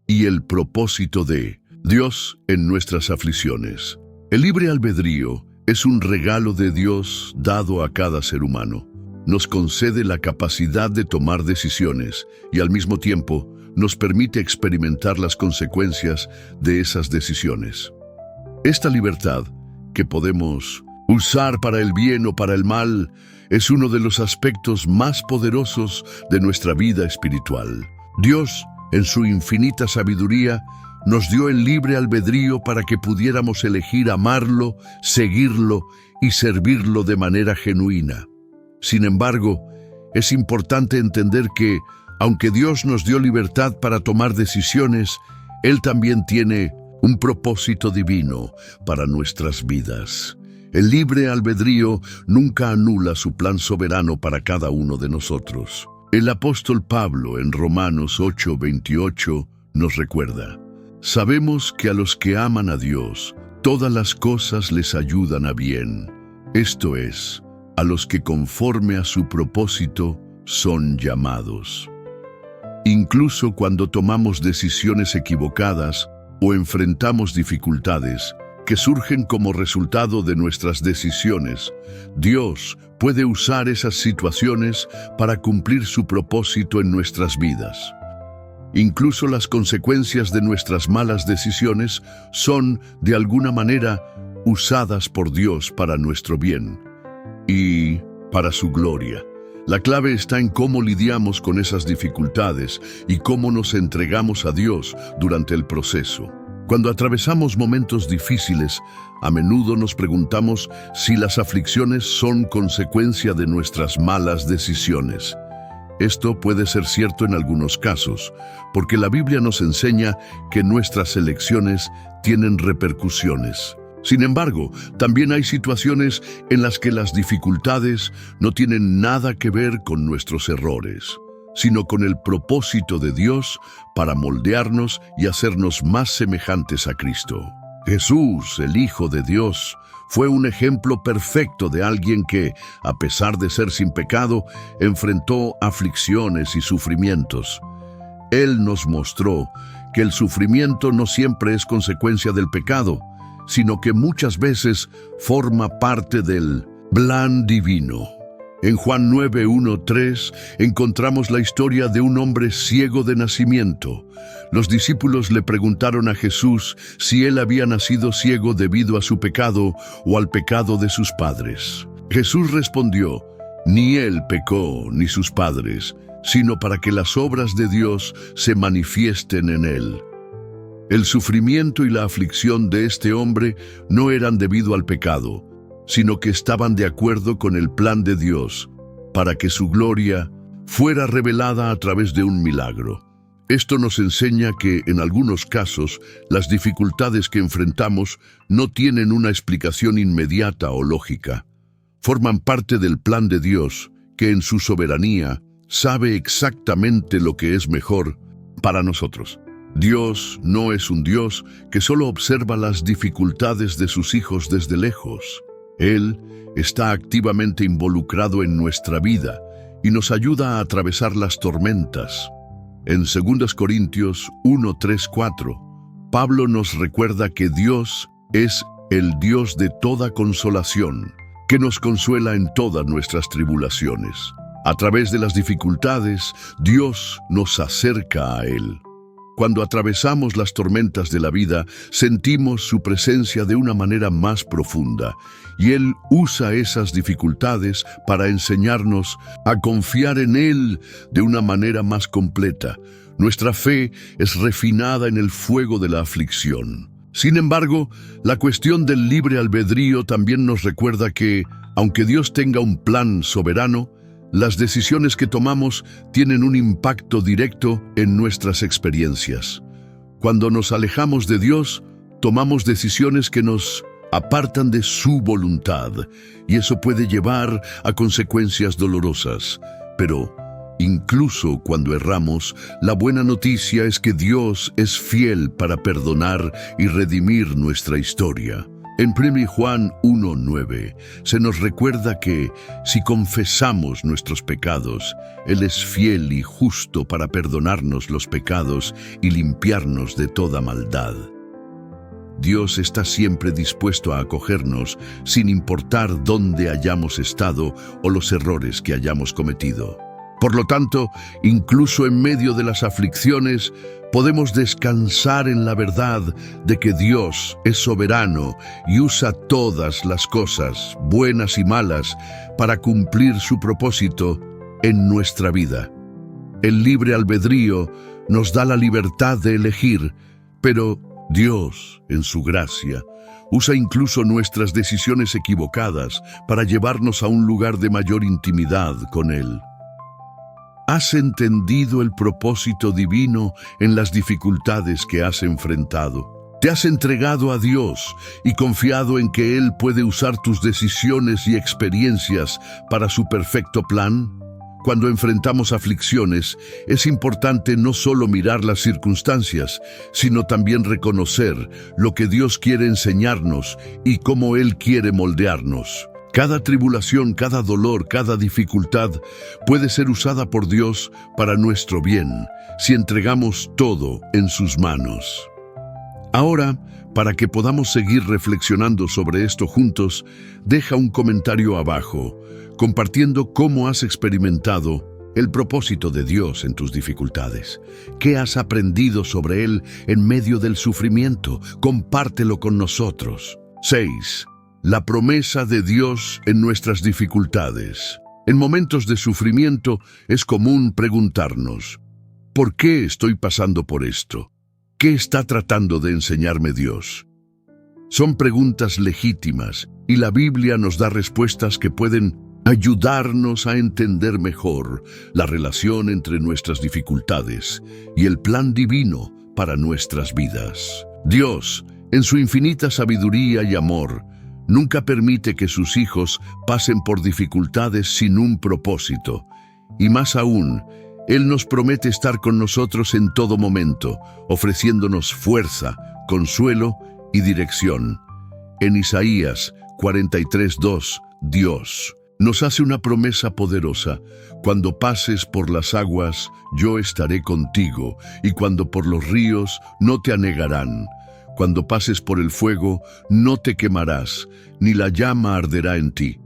y el propósito de Dios en nuestras aflicciones. El libre albedrío es un regalo de Dios dado a cada ser humano. Nos concede la capacidad de tomar decisiones y al mismo tiempo nos permite experimentar las consecuencias de esas decisiones. Esta libertad, que podemos usar para el bien o para el mal, es uno de los aspectos más poderosos de nuestra vida espiritual. Dios, en su infinita sabiduría, nos dio el libre albedrío para que pudiéramos elegir amarlo, seguirlo y servirlo de manera genuina. Sin embargo, es importante entender que, aunque Dios nos dio libertad para tomar decisiones, Él también tiene un propósito divino para nuestras vidas. El libre albedrío nunca anula su plan soberano para cada uno de nosotros. El apóstol Pablo en Romanos 8:28 nos recuerda: sabemos que a los que aman a Dios, todas las cosas les ayudan a bien. Esto es, a los que conforme a su propósito son llamados. Incluso cuando tomamos decisiones equivocadas o enfrentamos dificultades que surgen como resultado de nuestras decisiones, Dios puede usar esas situaciones para cumplir su propósito en nuestras vidas. Incluso las consecuencias de nuestras malas decisiones son, de alguna manera, usadas por Dios para nuestro bien y para su gloria. La clave está en cómo lidiamos con esas dificultades y cómo nos entregamos a Dios durante el proceso. Cuando atravesamos momentos difíciles, a menudo nos preguntamos si las aflicciones son consecuencia de nuestras malas decisiones. Esto puede ser cierto en algunos casos, porque la Biblia nos enseña que nuestras elecciones tienen repercusiones. Sin embargo, también hay situaciones en las que las dificultades no tienen nada que ver con nuestros errores, sino con el propósito de Dios para moldearnos y hacernos más semejantes a Cristo. Jesús, el Hijo de Dios, fue un ejemplo perfecto de alguien que, a pesar de ser sin pecado, enfrentó aflicciones y sufrimientos. Él nos mostró que el sufrimiento no siempre es consecuencia del pecado, sino que muchas veces forma parte del plan divino. En Juan 9:1-3 encontramos la historia de un hombre ciego de nacimiento. Los discípulos le preguntaron a Jesús si él había nacido ciego debido a su pecado o al pecado de sus padres. Jesús respondió: ni él pecó ni sus padres, sino para que las obras de Dios se manifiesten en él. El sufrimiento y la aflicción de este hombre no eran debido al pecado, sino que estaban de acuerdo con el plan de Dios, para que su gloria fuera revelada a través de un milagro. Esto nos enseña que, en algunos casos, las dificultades que enfrentamos no tienen una explicación inmediata o lógica. Forman parte del plan de Dios, que en su soberanía sabe exactamente lo que es mejor para nosotros. Dios no es un Dios que solo observa las dificultades de sus hijos desde lejos. Él está activamente involucrado en nuestra vida y nos ayuda a atravesar las tormentas. En 2 Corintios 1:3-4, Pablo nos recuerda que Dios es el Dios de toda consolación, que nos consuela en todas nuestras tribulaciones. A través de las dificultades, Dios nos acerca a Él. Cuando atravesamos las tormentas de la vida, sentimos su presencia de una manera más profunda, y Él usa esas dificultades para enseñarnos a confiar en Él de una manera más completa. Nuestra fe es refinada en el fuego de la aflicción. Sin embargo, la cuestión del libre albedrío también nos recuerda que, aunque Dios tenga un plan soberano, las decisiones que tomamos tienen un impacto directo en nuestras experiencias. Cuando nos alejamos de Dios, tomamos decisiones que nos apartan de su voluntad, y eso puede llevar a consecuencias dolorosas. Pero, incluso cuando erramos, la buena noticia es que Dios es fiel para perdonar y redimir nuestra historia. En 1 Juan 1:9 se nos recuerda que si confesamos nuestros pecados, Él es fiel y justo para perdonarnos los pecados y limpiarnos de toda maldad. Dios está siempre dispuesto a acogernos sin importar dónde hayamos estado o los errores que hayamos cometido. Por lo tanto, incluso en medio de las aflicciones, podemos descansar en la verdad de que Dios es soberano y usa todas las cosas, buenas y malas, para cumplir su propósito en nuestra vida. El libre albedrío nos da la libertad de elegir, pero Dios, en su gracia, usa incluso nuestras decisiones equivocadas para llevarnos a un lugar de mayor intimidad con Él. ¿Has entendido el propósito divino en las dificultades que has enfrentado? ¿Te has entregado a Dios y confiado en que Él puede usar tus decisiones y experiencias para su perfecto plan? Cuando enfrentamos aflicciones, es importante no solo mirar las circunstancias, sino también reconocer lo que Dios quiere enseñarnos y cómo Él quiere moldearnos. Cada tribulación, cada dolor, cada dificultad puede ser usada por Dios para nuestro bien, si entregamos todo en sus manos. Ahora, para que podamos seguir reflexionando sobre esto juntos, deja un comentario abajo, compartiendo cómo has experimentado el propósito de Dios en tus dificultades. ¿Qué has aprendido sobre Él en medio del sufrimiento? Compártelo con nosotros. 6. La promesa de Dios en nuestras dificultades. En momentos de sufrimiento es común preguntarnos, ¿por qué estoy pasando por esto? ¿Qué está tratando de enseñarme Dios? Son preguntas legítimas y la Biblia nos da respuestas que pueden ayudarnos a entender mejor la relación entre nuestras dificultades y el plan divino para nuestras vidas. Dios, en su infinita sabiduría y amor, nunca permite que sus hijos pasen por dificultades sin un propósito. Y más aún, Él nos promete estar con nosotros en todo momento, ofreciéndonos fuerza, consuelo y dirección. En Isaías 43:2, Dios nos hace una promesa poderosa. Cuando pases por las aguas, yo estaré contigo, y cuando por los ríos, no te anegarán. Cuando pases por el fuego, no te quemarás, ni la llama arderá en ti.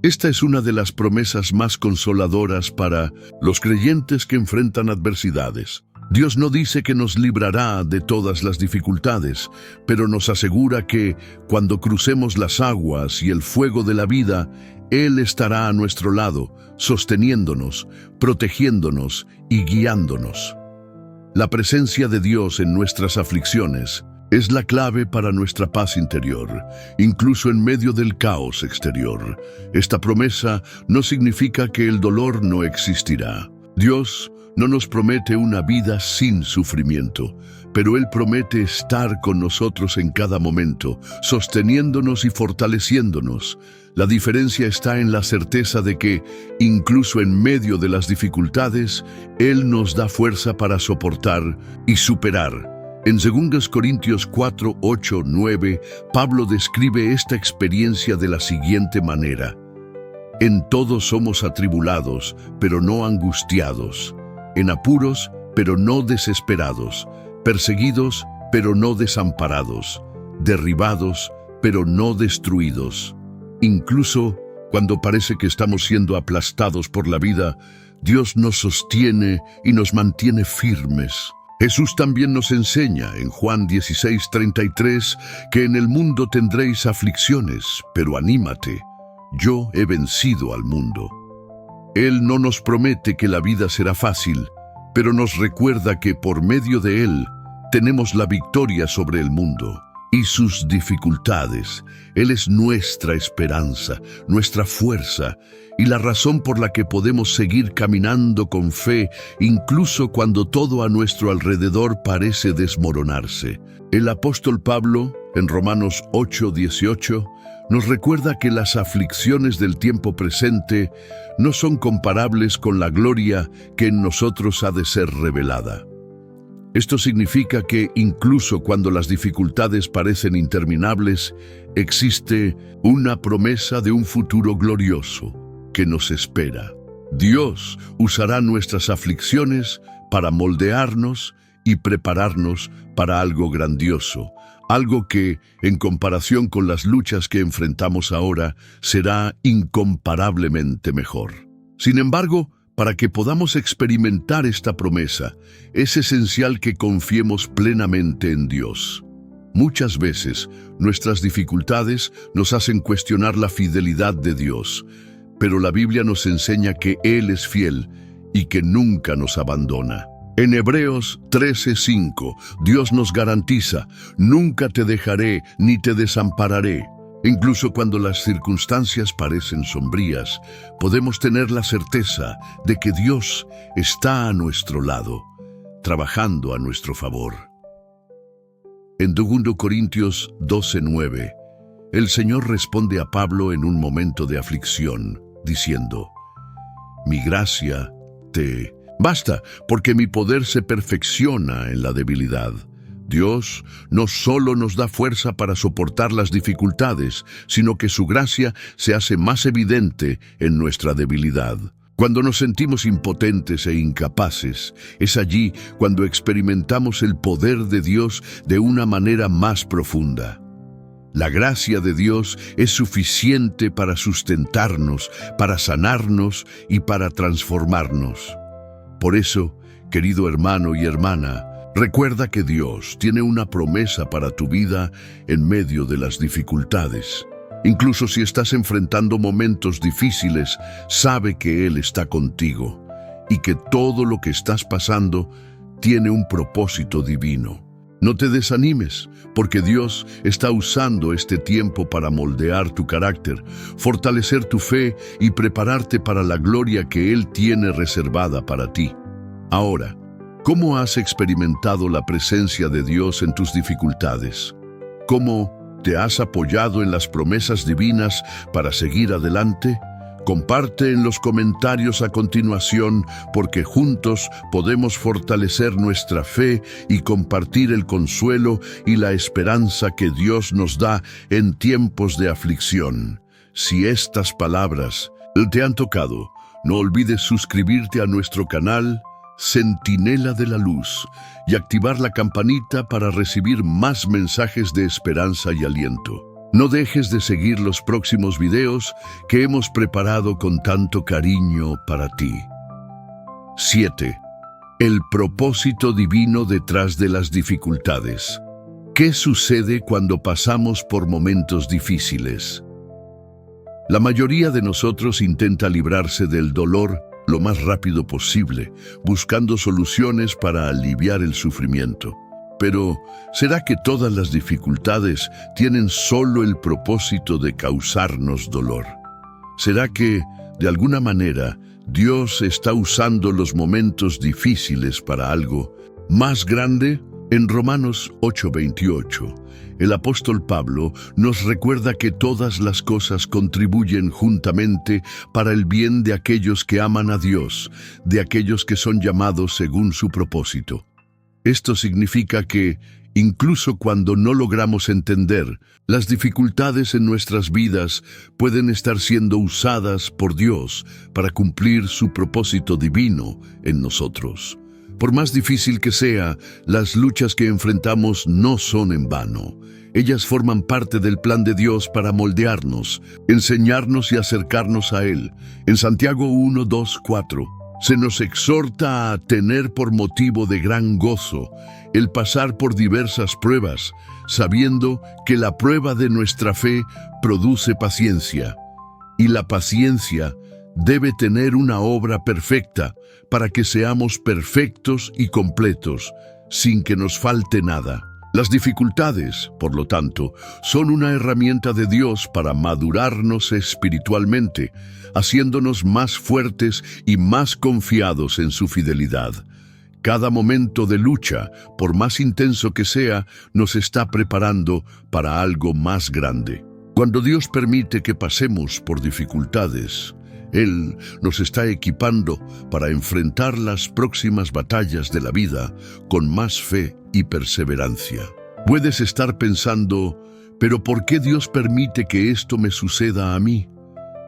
Esta es una de las promesas más consoladoras para los creyentes que enfrentan adversidades. Dios no dice que nos librará de todas las dificultades, pero nos asegura que, cuando crucemos las aguas y el fuego de la vida, Él estará a nuestro lado, sosteniéndonos, protegiéndonos y guiándonos. La presencia de Dios en nuestras aflicciones es la clave para nuestra paz interior, incluso en medio del caos exterior. Esta promesa no significa que el dolor no existirá. Dios no nos promete una vida sin sufrimiento, pero Él promete estar con nosotros en cada momento, sosteniéndonos y fortaleciéndonos. La diferencia está en la certeza de que, incluso en medio de las dificultades, Él nos da fuerza para soportar y superar. En 2 Corintios 4, 8, 9, Pablo describe esta experiencia de la siguiente manera: en todo somos atribulados, pero no angustiados; en apuros, pero no desesperados; perseguidos, pero no desamparados; derribados, pero no destruidos. Incluso cuando parece que estamos siendo aplastados por la vida, Dios nos sostiene y nos mantiene firmes. Jesús también nos enseña en Juan 16:33 que en el mundo tendréis aflicciones, pero anímate, yo he vencido al mundo. Él no nos promete que la vida será fácil, pero nos recuerda que por medio de Él tenemos la victoria sobre el mundo y sus dificultades. Él es nuestra esperanza, nuestra fuerza y la razón por la que podemos seguir caminando con fe, incluso cuando todo a nuestro alrededor parece desmoronarse. El apóstol Pablo, en Romanos 8:18, nos recuerda que las aflicciones del tiempo presente no son comparables con la gloria que en nosotros ha de ser revelada. Esto significa que incluso cuando las dificultades parecen interminables, existe una promesa de un futuro glorioso que nos espera. Dios usará nuestras aflicciones para moldearnos y prepararnos para algo grandioso, algo que, en comparación con las luchas que enfrentamos ahora, será incomparablemente mejor. Sin embargo, para que podamos experimentar esta promesa, es esencial que confiemos plenamente en Dios. Muchas veces, nuestras dificultades nos hacen cuestionar la fidelidad de Dios, pero la Biblia nos enseña que Él es fiel y que nunca nos abandona. En Hebreos 13:5, Dios nos garantiza: nunca te dejaré ni te desampararé. Incluso cuando las circunstancias parecen sombrías, podemos tener la certeza de que Dios está a nuestro lado, trabajando a nuestro favor. En 2 Corintios 12:9, el Señor responde a Pablo en un momento de aflicción, diciendo: mi gracia te basta, porque mi poder se perfecciona en la debilidad. Dios no solo nos da fuerza para soportar las dificultades, sino que su gracia se hace más evidente en nuestra debilidad. Cuando nos sentimos impotentes e incapaces, es allí cuando experimentamos el poder de Dios de una manera más profunda. La gracia de Dios es suficiente para sustentarnos, para sanarnos y para transformarnos. Por eso, querido hermano y hermana, recuerda que Dios tiene una promesa para tu vida en medio de las dificultades. Incluso si estás enfrentando momentos difíciles, sabe que Él está contigo y que todo lo que estás pasando tiene un propósito divino. No te desanimes, porque Dios está usando este tiempo para moldear tu carácter, fortalecer tu fe y prepararte para la gloria que Él tiene reservada para ti. Ahora, ¿cómo has experimentado la presencia de Dios en tus dificultades? ¿Cómo te has apoyado en las promesas divinas para seguir adelante? Comparte en los comentarios a continuación, porque juntos podemos fortalecer nuestra fe y compartir el consuelo y la esperanza que Dios nos da en tiempos de aflicción. Si estas palabras te han tocado, no olvides suscribirte a nuestro canal Centinela de la Luz y activar la campanita para recibir más mensajes de esperanza y aliento. No dejes de seguir los próximos videos que hemos preparado con tanto cariño para ti. 7. El propósito divino detrás de las dificultades. ¿Qué sucede cuando pasamos por momentos difíciles? La mayoría de nosotros intenta librarse del dolor lo más rápido posible, buscando soluciones para aliviar el sufrimiento. Pero, ¿será que todas las dificultades tienen solo el propósito de causarnos dolor? ¿Será que, de alguna manera, Dios está usando los momentos difíciles para algo más grande? En Romanos 8:28, el apóstol Pablo nos recuerda que todas las cosas contribuyen juntamente para el bien de aquellos que aman a Dios, de aquellos que son llamados según su propósito. Esto significa que, incluso cuando no logramos entender, las dificultades en nuestras vidas pueden estar siendo usadas por Dios para cumplir su propósito divino en nosotros. Por más difícil que sea, las luchas que enfrentamos no son en vano. Ellas forman parte del plan de Dios para moldearnos, enseñarnos y acercarnos a Él. En Santiago 1, 2, 4, se nos exhorta a tener por motivo de gran gozo el pasar por diversas pruebas, sabiendo que la prueba de nuestra fe produce paciencia. Y la paciencia debe tener una obra perfecta para que seamos perfectos y completos, sin que nos falte nada. Las dificultades, por lo tanto, son una herramienta de Dios para madurarnos espiritualmente, haciéndonos más fuertes y más confiados en su fidelidad. Cada momento de lucha, por más intenso que sea, nos está preparando para algo más grande. Cuando Dios permite que pasemos por dificultades, Él nos está equipando para enfrentar las próximas batallas de la vida con más fe y perseverancia. Puedes estar pensando, ¿pero por qué Dios permite que esto me suceda a mí?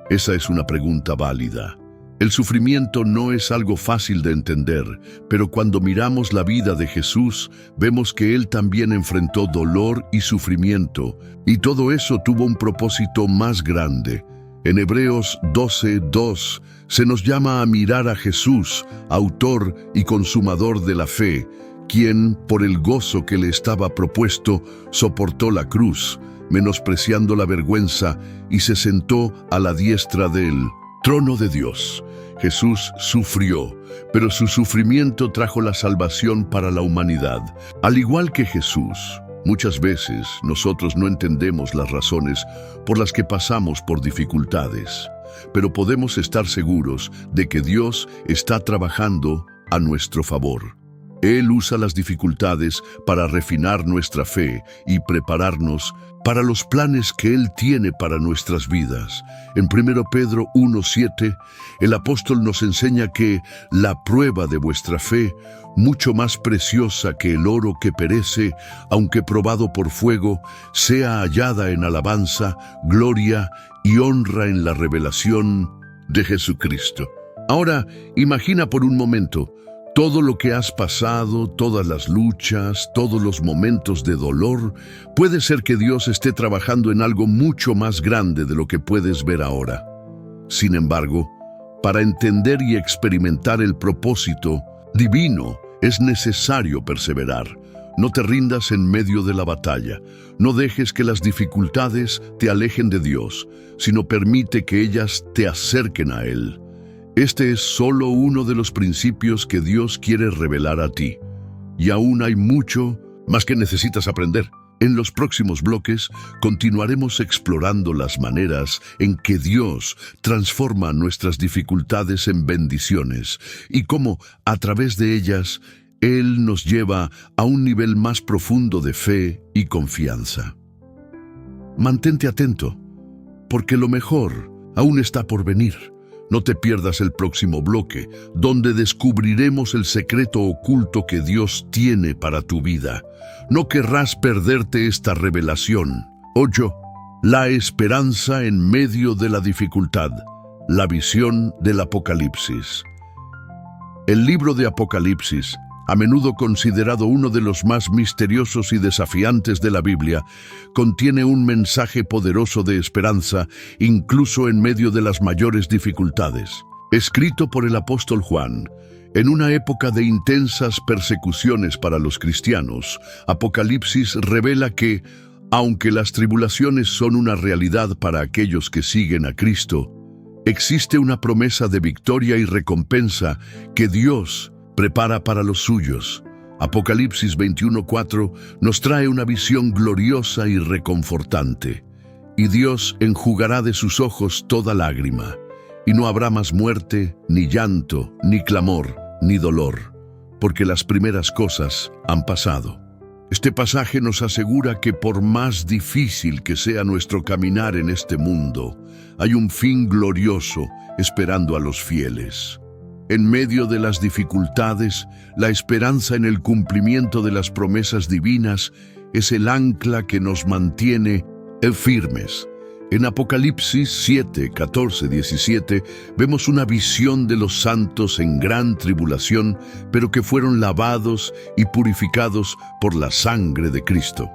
Esa es una pregunta válida. El sufrimiento no es algo fácil de entender, pero cuando miramos la vida de Jesús, vemos que Él también enfrentó dolor y sufrimiento, y todo eso tuvo un propósito más grande. En Hebreos 12:2 se nos llama a mirar a Jesús, autor y consumador de la fe, quien, por el gozo que le estaba propuesto, soportó la cruz, menospreciando la vergüenza, y se sentó a la diestra del trono de Dios. Jesús sufrió, pero su sufrimiento trajo la salvación para la humanidad. Al igual que Jesús, muchas veces nosotros no entendemos las razones por las que pasamos por dificultades, pero podemos estar seguros de que Dios está trabajando a nuestro favor. Él usa las dificultades para refinar nuestra fe y prepararnos para los planes que Él tiene para nuestras vidas. En 1 Pedro 1:7, el apóstol nos enseña que la prueba de vuestra fe, mucho más preciosa que el oro que perece, aunque probado por fuego, sea hallada en alabanza, gloria y honra en la revelación de Jesucristo. Ahora, imagina por un momento, Todo lo que has pasado, todas las luchas, todos los momentos de dolor, puede ser que Dios esté trabajando en algo mucho más grande de lo que puedes ver ahora. Sin embargo, para entender y experimentar el propósito divino, es necesario perseverar. No te rindas en medio de la batalla. No dejes que las dificultades te alejen de Dios, sino permite que ellas te acerquen a Él. Este es solo uno de los principios que Dios quiere revelar a ti. Y aún hay mucho más que necesitas aprender. En los próximos bloques continuaremos explorando las maneras en que Dios transforma nuestras dificultades en bendiciones y cómo, a través de ellas, Él nos lleva a un nivel más profundo de fe y confianza. Mantente atento, porque lo mejor aún está por venir. No te pierdas el próximo bloque, donde descubriremos el secreto oculto que Dios tiene para tu vida. No querrás perderte esta revelación. 8. La esperanza en medio de la dificultad. La visión del Apocalipsis. El libro de Apocalipsis, a menudo considerado uno de los más misteriosos y desafiantes de la Biblia, contiene un mensaje poderoso de esperanza, incluso en medio de las mayores dificultades. Escrito por el apóstol Juan, en una época de intensas persecuciones para los cristianos, Apocalipsis revela que, aunque las tribulaciones son una realidad para aquellos que siguen a Cristo, existe una promesa de victoria y recompensa que Dios prepara para los suyos. Apocalipsis 21:4 nos trae una visión gloriosa y reconfortante. Y Dios enjugará de sus ojos toda lágrima, y no habrá más muerte, ni llanto, ni clamor, ni dolor, porque las primeras cosas han pasado. Este pasaje nos asegura que por más difícil que sea nuestro caminar en este mundo, hay un fin glorioso esperando a los fieles. En medio de las dificultades, la esperanza en el cumplimiento de las promesas divinas es el ancla que nos mantiene firmes. En Apocalipsis 7, 14, 17, vemos una visión de los santos en gran tribulación, pero que fueron lavados y purificados por la sangre de Cristo.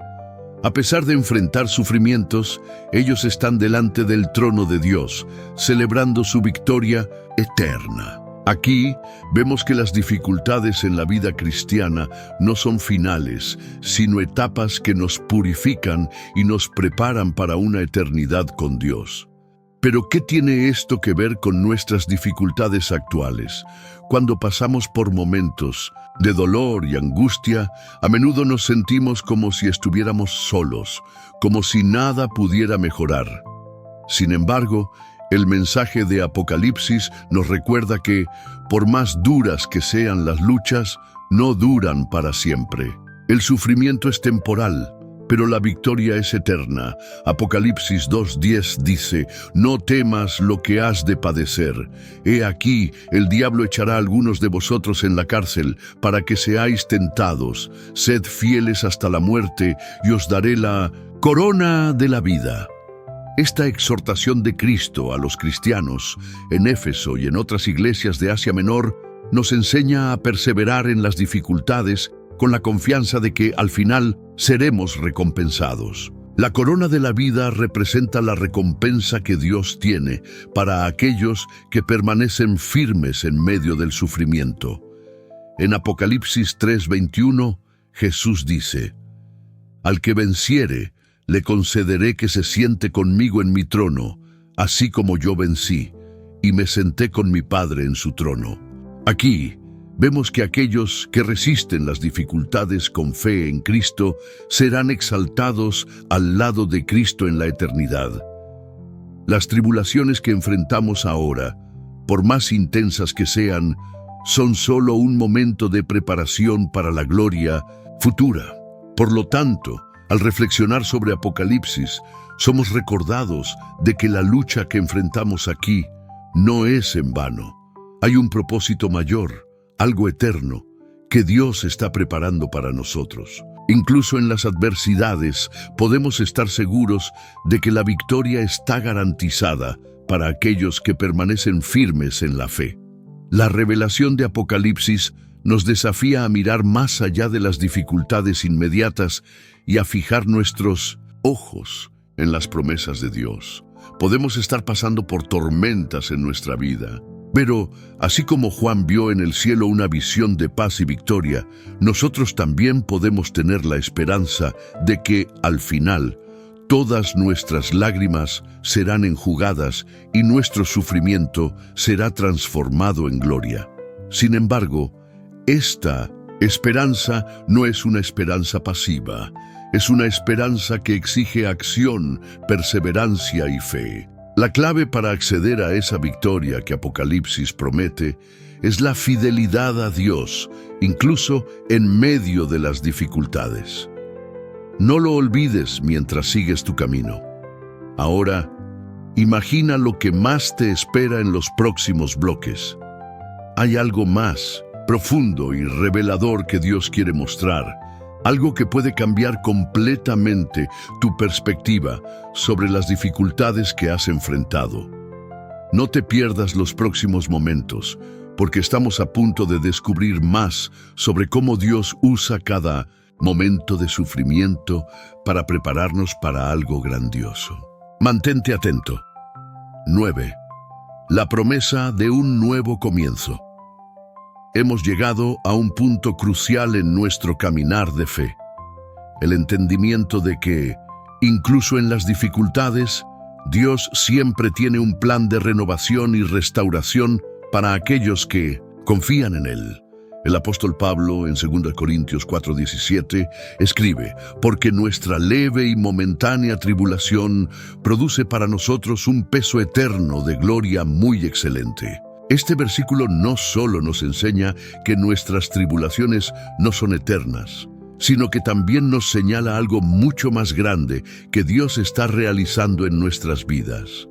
A pesar de enfrentar sufrimientos, ellos están delante del trono de Dios, celebrando su victoria eterna. Aquí vemos que las dificultades en la vida cristiana no son finales, sino etapas que nos purifican y nos preparan para una eternidad con Dios. Pero ¿qué tiene esto que ver con nuestras dificultades actuales? Cuando pasamos por momentos de dolor y angustia, a menudo nos sentimos como si estuviéramos solos, como si nada pudiera mejorar. Sin embargo, el mensaje de Apocalipsis nos recuerda que, por más duras que sean las luchas, no duran para siempre. El sufrimiento es temporal, pero la victoria es eterna. Apocalipsis 2:10 dice: «No temas lo que has de padecer. He aquí, el diablo echará a algunos de vosotros en la cárcel, para que seáis tentados. Sed fieles hasta la muerte, y os daré la corona de la vida». Esta exhortación de Cristo a los cristianos en Éfeso y en otras iglesias de Asia Menor nos enseña a perseverar en las dificultades con la confianza de que al final seremos recompensados. La corona de la vida representa la recompensa que Dios tiene para aquellos que permanecen firmes en medio del sufrimiento. En Apocalipsis 3:21, Jesús dice: «Al que venciere, le concederé que se siente conmigo en mi trono, así como yo vencí, y me senté con mi Padre en su trono». Aquí vemos que aquellos que resisten las dificultades con fe en Cristo serán exaltados al lado de Cristo en la eternidad. Las tribulaciones que enfrentamos ahora, por más intensas que sean, son solo un momento de preparación para la gloria futura. Por lo tanto, al reflexionar sobre Apocalipsis, somos recordados de que la lucha que enfrentamos aquí no es en vano. Hay un propósito mayor, algo eterno, que Dios está preparando para nosotros. Incluso en las adversidades, podemos estar seguros de que la victoria está garantizada para aquellos que permanecen firmes en la fe. La revelación de Apocalipsis nos desafía a mirar más allá de las dificultades inmediatas y a fijar nuestros ojos en las promesas de Dios. Podemos estar pasando por tormentas en nuestra vida, pero así como Juan vio en el cielo una visión de paz y victoria, nosotros también podemos tener la esperanza de que, al final, todas nuestras lágrimas serán enjugadas y nuestro sufrimiento será transformado en gloria. Sin embargo, esta esperanza no es una esperanza pasiva, es una esperanza que exige acción, perseverancia y fe. La clave para acceder a esa victoria que Apocalipsis promete es la fidelidad a Dios, incluso en medio de las dificultades. No lo olvides mientras sigues tu camino. Ahora, imagina lo que más te espera en los próximos bloques. Hay algo más profundo y revelador que Dios quiere mostrar, algo que puede cambiar completamente tu perspectiva sobre las dificultades que has enfrentado. No te pierdas los próximos momentos, porque estamos a punto de descubrir más sobre cómo Dios usa cada momento de sufrimiento para prepararnos para algo grandioso. Mantente atento. 9. La promesa de un nuevo comienzo. Hemos llegado a un punto crucial en nuestro caminar de fe. El entendimiento de que, incluso en las dificultades, Dios siempre tiene un plan de renovación y restauración para aquellos que confían en Él. El apóstol Pablo, en 2 Corintios 4:17, escribe: «Porque nuestra leve y momentánea tribulación produce para nosotros un peso eterno de gloria muy excelente». Este versículo no solo nos enseña que nuestras tribulaciones no son eternas, sino que también nos señala algo mucho más grande que Dios está realizando en nuestras vidas.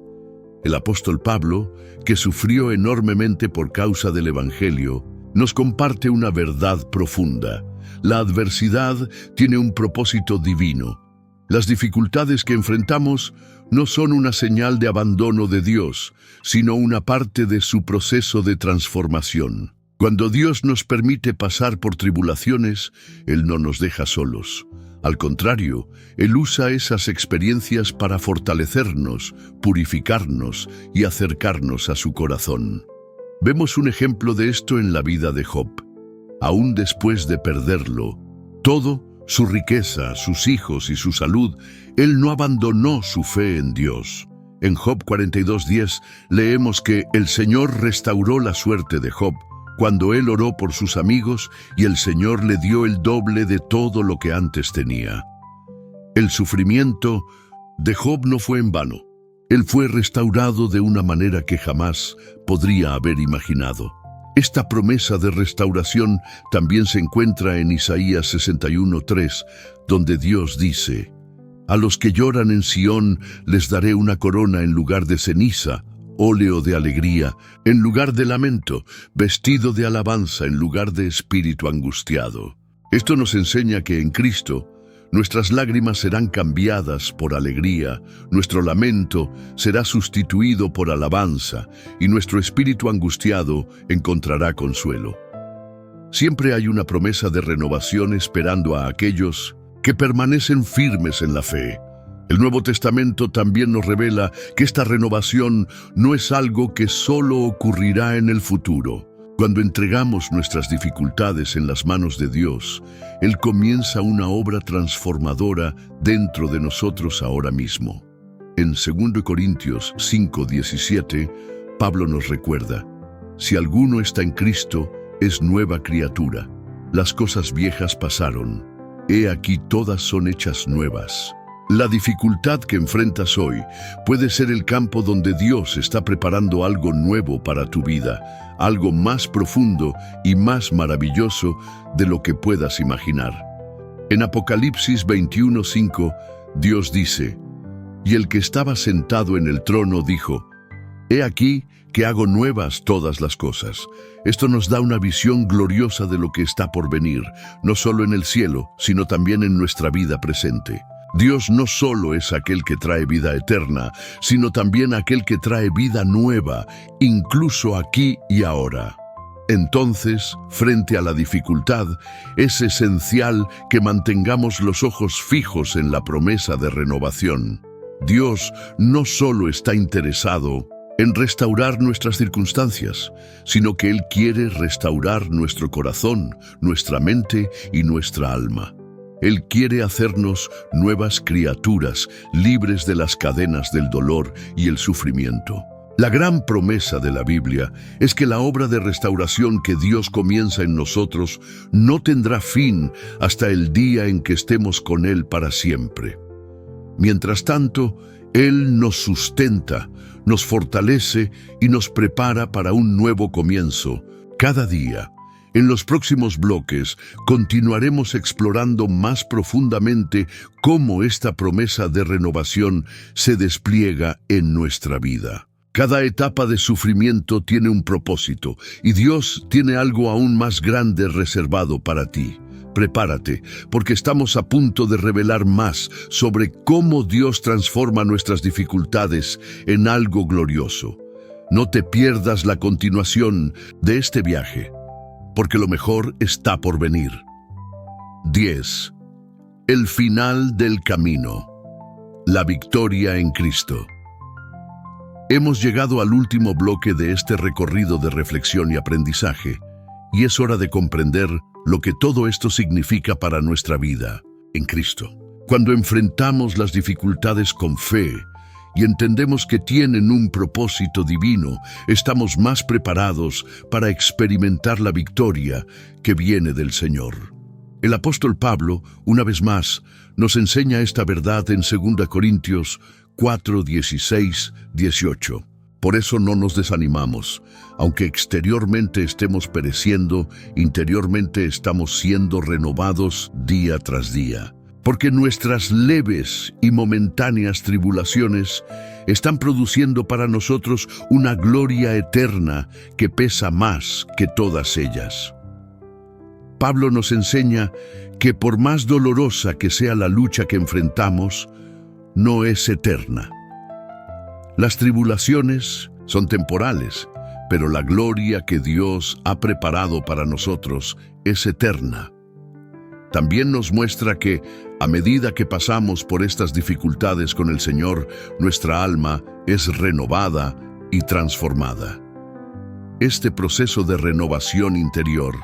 El apóstol Pablo, que sufrió enormemente por causa del Evangelio, nos comparte una verdad profunda. La adversidad tiene un propósito divino. Las dificultades que enfrentamos no son una señal de abandono de Dios, sino una parte de su proceso de transformación. Cuando Dios nos permite pasar por tribulaciones, Él no nos deja solos. Al contrario, Él usa esas experiencias para fortalecernos, purificarnos y acercarnos a su corazón. Vemos un ejemplo de esto en la vida de Job. Aún después de perderlo todo, su riqueza, sus hijos y su salud, él no abandonó su fe en Dios. En Job 42:10 leemos que el Señor restauró la suerte de Job cuando él oró por sus amigos y el Señor le dio el doble de todo lo que antes tenía. El sufrimiento de Job no fue en vano. Él fue restaurado de una manera que jamás podría haber imaginado. Esta promesa de restauración también se encuentra en Isaías 61:3, donde Dios dice: «A los que lloran en Sión les daré una corona en lugar de ceniza, óleo de alegría en lugar de lamento, vestido de alabanza en lugar de espíritu angustiado». Esto nos enseña que en Cristo nuestras lágrimas serán cambiadas por alegría, nuestro lamento será sustituido por alabanza y nuestro espíritu angustiado encontrará consuelo. Siempre hay una promesa de renovación esperando a aquellos que permanecen firmes en la fe. El Nuevo Testamento también nos revela que esta renovación no es algo que solo ocurrirá en el futuro. Cuando entregamos nuestras dificultades en las manos de Dios, Él comienza una obra transformadora dentro de nosotros ahora mismo. En 2 Corintios 5:17, Pablo nos recuerda: «Si alguno está en Cristo, es nueva criatura. Las cosas viejas pasaron. He aquí todas son hechas nuevas». La dificultad que enfrentas hoy puede ser el campo donde Dios está preparando algo nuevo para tu vida, algo más profundo y más maravilloso de lo que puedas imaginar. En Apocalipsis 21:5, Dios dice: «Y el que estaba sentado en el trono dijo: He aquí que hago nuevas todas las cosas». Esto nos da una visión gloriosa de lo que está por venir, no solo en el cielo, sino también en nuestra vida presente. Dios no solo es aquel que trae vida eterna, sino también aquel que trae vida nueva, incluso aquí y ahora. Entonces, frente a la dificultad, es esencial que mantengamos los ojos fijos en la promesa de renovación. Dios no solo está interesado en restaurar nuestras circunstancias, sino que Él quiere restaurar nuestro corazón, nuestra mente y nuestra alma. Él quiere hacernos nuevas criaturas, libres de las cadenas del dolor y el sufrimiento. La gran promesa de la Biblia es que la obra de restauración que Dios comienza en nosotros no tendrá fin hasta el día en que estemos con Él para siempre. Mientras tanto, Él nos sustenta, nos fortalece y nos prepara para un nuevo comienzo, cada día. En los próximos bloques continuaremos explorando más profundamente cómo esta promesa de renovación se despliega en nuestra vida. Cada etapa de sufrimiento tiene un propósito y Dios tiene algo aún más grande reservado para ti. Prepárate, porque estamos a punto de revelar más sobre cómo Dios transforma nuestras dificultades en algo glorioso. No te pierdas la continuación de este viaje, porque lo mejor está por venir. 10. El final del camino. La victoria en Cristo. Hemos llegado al último bloque de este recorrido de reflexión y aprendizaje, y es hora de comprender lo que todo esto significa para nuestra vida en Cristo. Cuando enfrentamos las dificultades con fe y entendemos que tienen un propósito divino, estamos más preparados para experimentar la victoria que viene del Señor. El apóstol Pablo, una vez más, nos enseña esta verdad en 2 Corintios 4, 16, 18. Por eso no nos desanimamos. Aunque exteriormente estemos pereciendo, interiormente estamos siendo renovados día tras día. Porque nuestras leves y momentáneas tribulaciones están produciendo para nosotros una gloria eterna que pesa más que todas ellas. Pablo nos enseña que por más dolorosa que sea la lucha que enfrentamos, no es eterna. Las tribulaciones son temporales, pero la gloria que Dios ha preparado para nosotros es eterna. También nos muestra que, a medida que pasamos por estas dificultades con el Señor, nuestra alma es renovada y transformada. Este proceso de renovación interior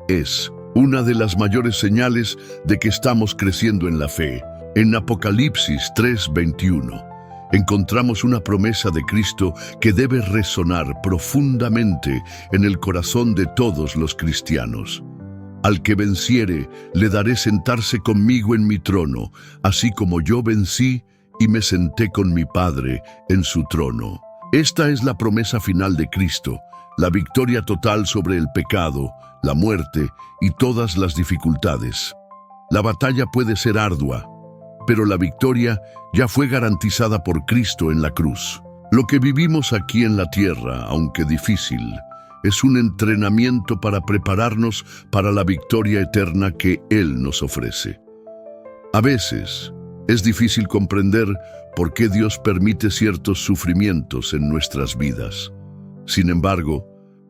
es una de las mayores señales de que estamos creciendo en la fe. En Apocalipsis 3:21 encontramos una promesa de Cristo que debe resonar profundamente en el corazón de todos los cristianos. Al que venciere, le daré sentarse conmigo en mi trono, así como yo vencí y me senté con mi Padre en su trono. Esta es la promesa final de Cristo, la victoria total sobre el pecado, la muerte y todas las dificultades. La batalla puede ser ardua, pero la victoria ya fue garantizada por Cristo en la cruz. Lo que vivimos aquí en la tierra, aunque difícil, es un entrenamiento para prepararnos para la victoria eterna que Él nos ofrece. A veces, es difícil comprender por qué Dios permite ciertos sufrimientos en nuestras vidas. Sin embargo,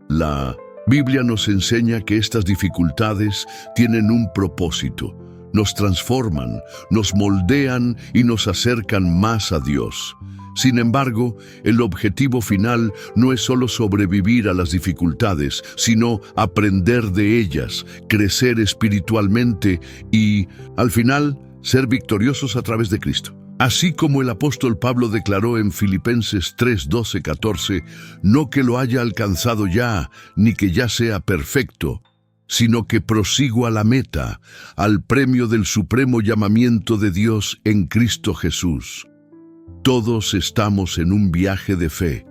la Biblia nos enseña que estas dificultades tienen un propósito. Nos transforman, nos moldean y nos acercan más a Dios. Sin embargo, el objetivo final no es solo sobrevivir a las dificultades, sino aprender de ellas, crecer espiritualmente y, al final, ser victoriosos a través de Cristo. Así como el apóstol Pablo declaró en Filipenses 3:12-14, no que lo haya alcanzado ya, ni que ya sea perfecto, sino que prosigo a la meta, al premio del supremo llamamiento de Dios en Cristo Jesús. Todos estamos en un viaje de fe.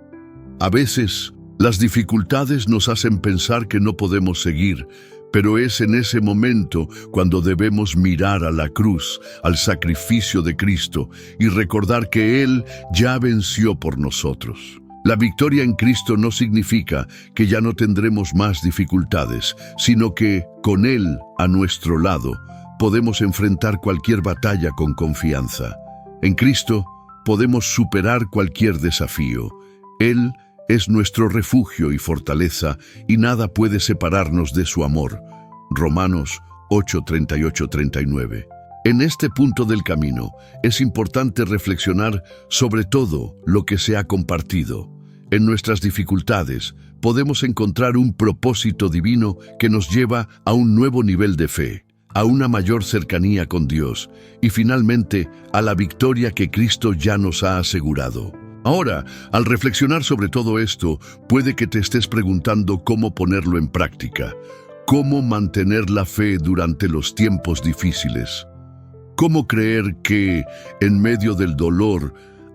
A veces, las dificultades nos hacen pensar que no podemos seguir, pero es en ese momento cuando debemos mirar a la cruz, al sacrificio de Cristo, y recordar que Él ya venció por nosotros. La victoria en Cristo no significa que ya no tendremos más dificultades, sino que, con Él a nuestro lado, podemos enfrentar cualquier batalla con confianza. En Cristo podemos superar cualquier desafío. Él es nuestro refugio y fortaleza, y nada puede separarnos de su amor. Romanos 8:38-39. En este punto del camino, es importante reflexionar sobre todo lo que se ha compartido. En nuestras dificultades, podemos encontrar un propósito divino que nos lleva a un nuevo nivel de fe, a una mayor cercanía con Dios y finalmente a la victoria que Cristo ya nos ha asegurado. Ahora, al reflexionar sobre todo esto, puede que te estés preguntando cómo ponerlo en práctica, cómo mantener la fe durante los tiempos difíciles, cómo creer que, en medio del dolor,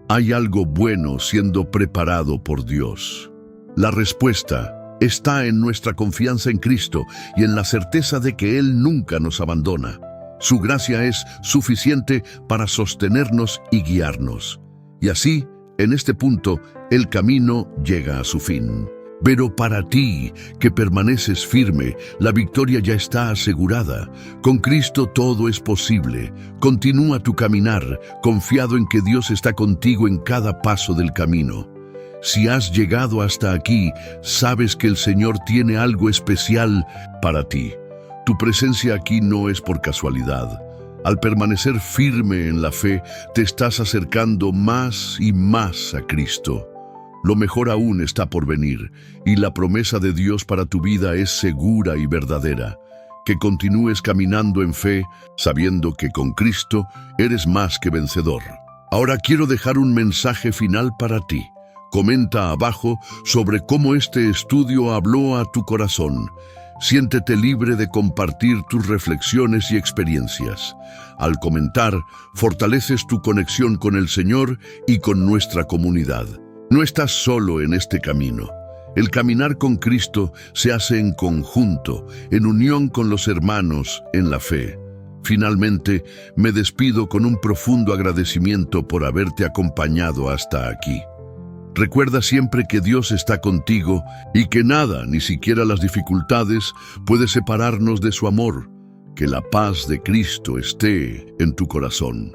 hay algo bueno siendo preparado por Dios. La respuesta está en nuestra confianza en Cristo y en la certeza de que Él nunca nos abandona. Su gracia es suficiente para sostenernos y guiarnos. Y así, en este punto, el camino llega a su fin. Pero para ti, que permaneces firme, la victoria ya está asegurada. Con Cristo todo es posible. Continúa tu caminar, confiado en que Dios está contigo en cada paso del camino. Si has llegado hasta aquí, sabes que el Señor tiene algo especial para ti. Tu presencia aquí no es por casualidad. Al permanecer firme en la fe, te estás acercando más y más a Cristo. Lo mejor aún está por venir, y la promesa de Dios para tu vida es segura y verdadera. Que continúes caminando en fe, sabiendo que con Cristo eres más que vencedor. Ahora quiero dejar un mensaje final para ti. Comenta abajo sobre cómo este estudio habló a tu corazón. Siéntete libre de compartir tus reflexiones y experiencias. Al comentar, fortaleces tu conexión con el Señor y con nuestra comunidad. No estás solo en este camino. El caminar con Cristo se hace en conjunto, en unión con los hermanos en la fe. Finalmente, me despido con un profundo agradecimiento por haberte acompañado hasta aquí. Recuerda siempre que Dios está contigo y que nada, ni siquiera las dificultades, puede separarnos de su amor. Que la paz de Cristo esté en tu corazón.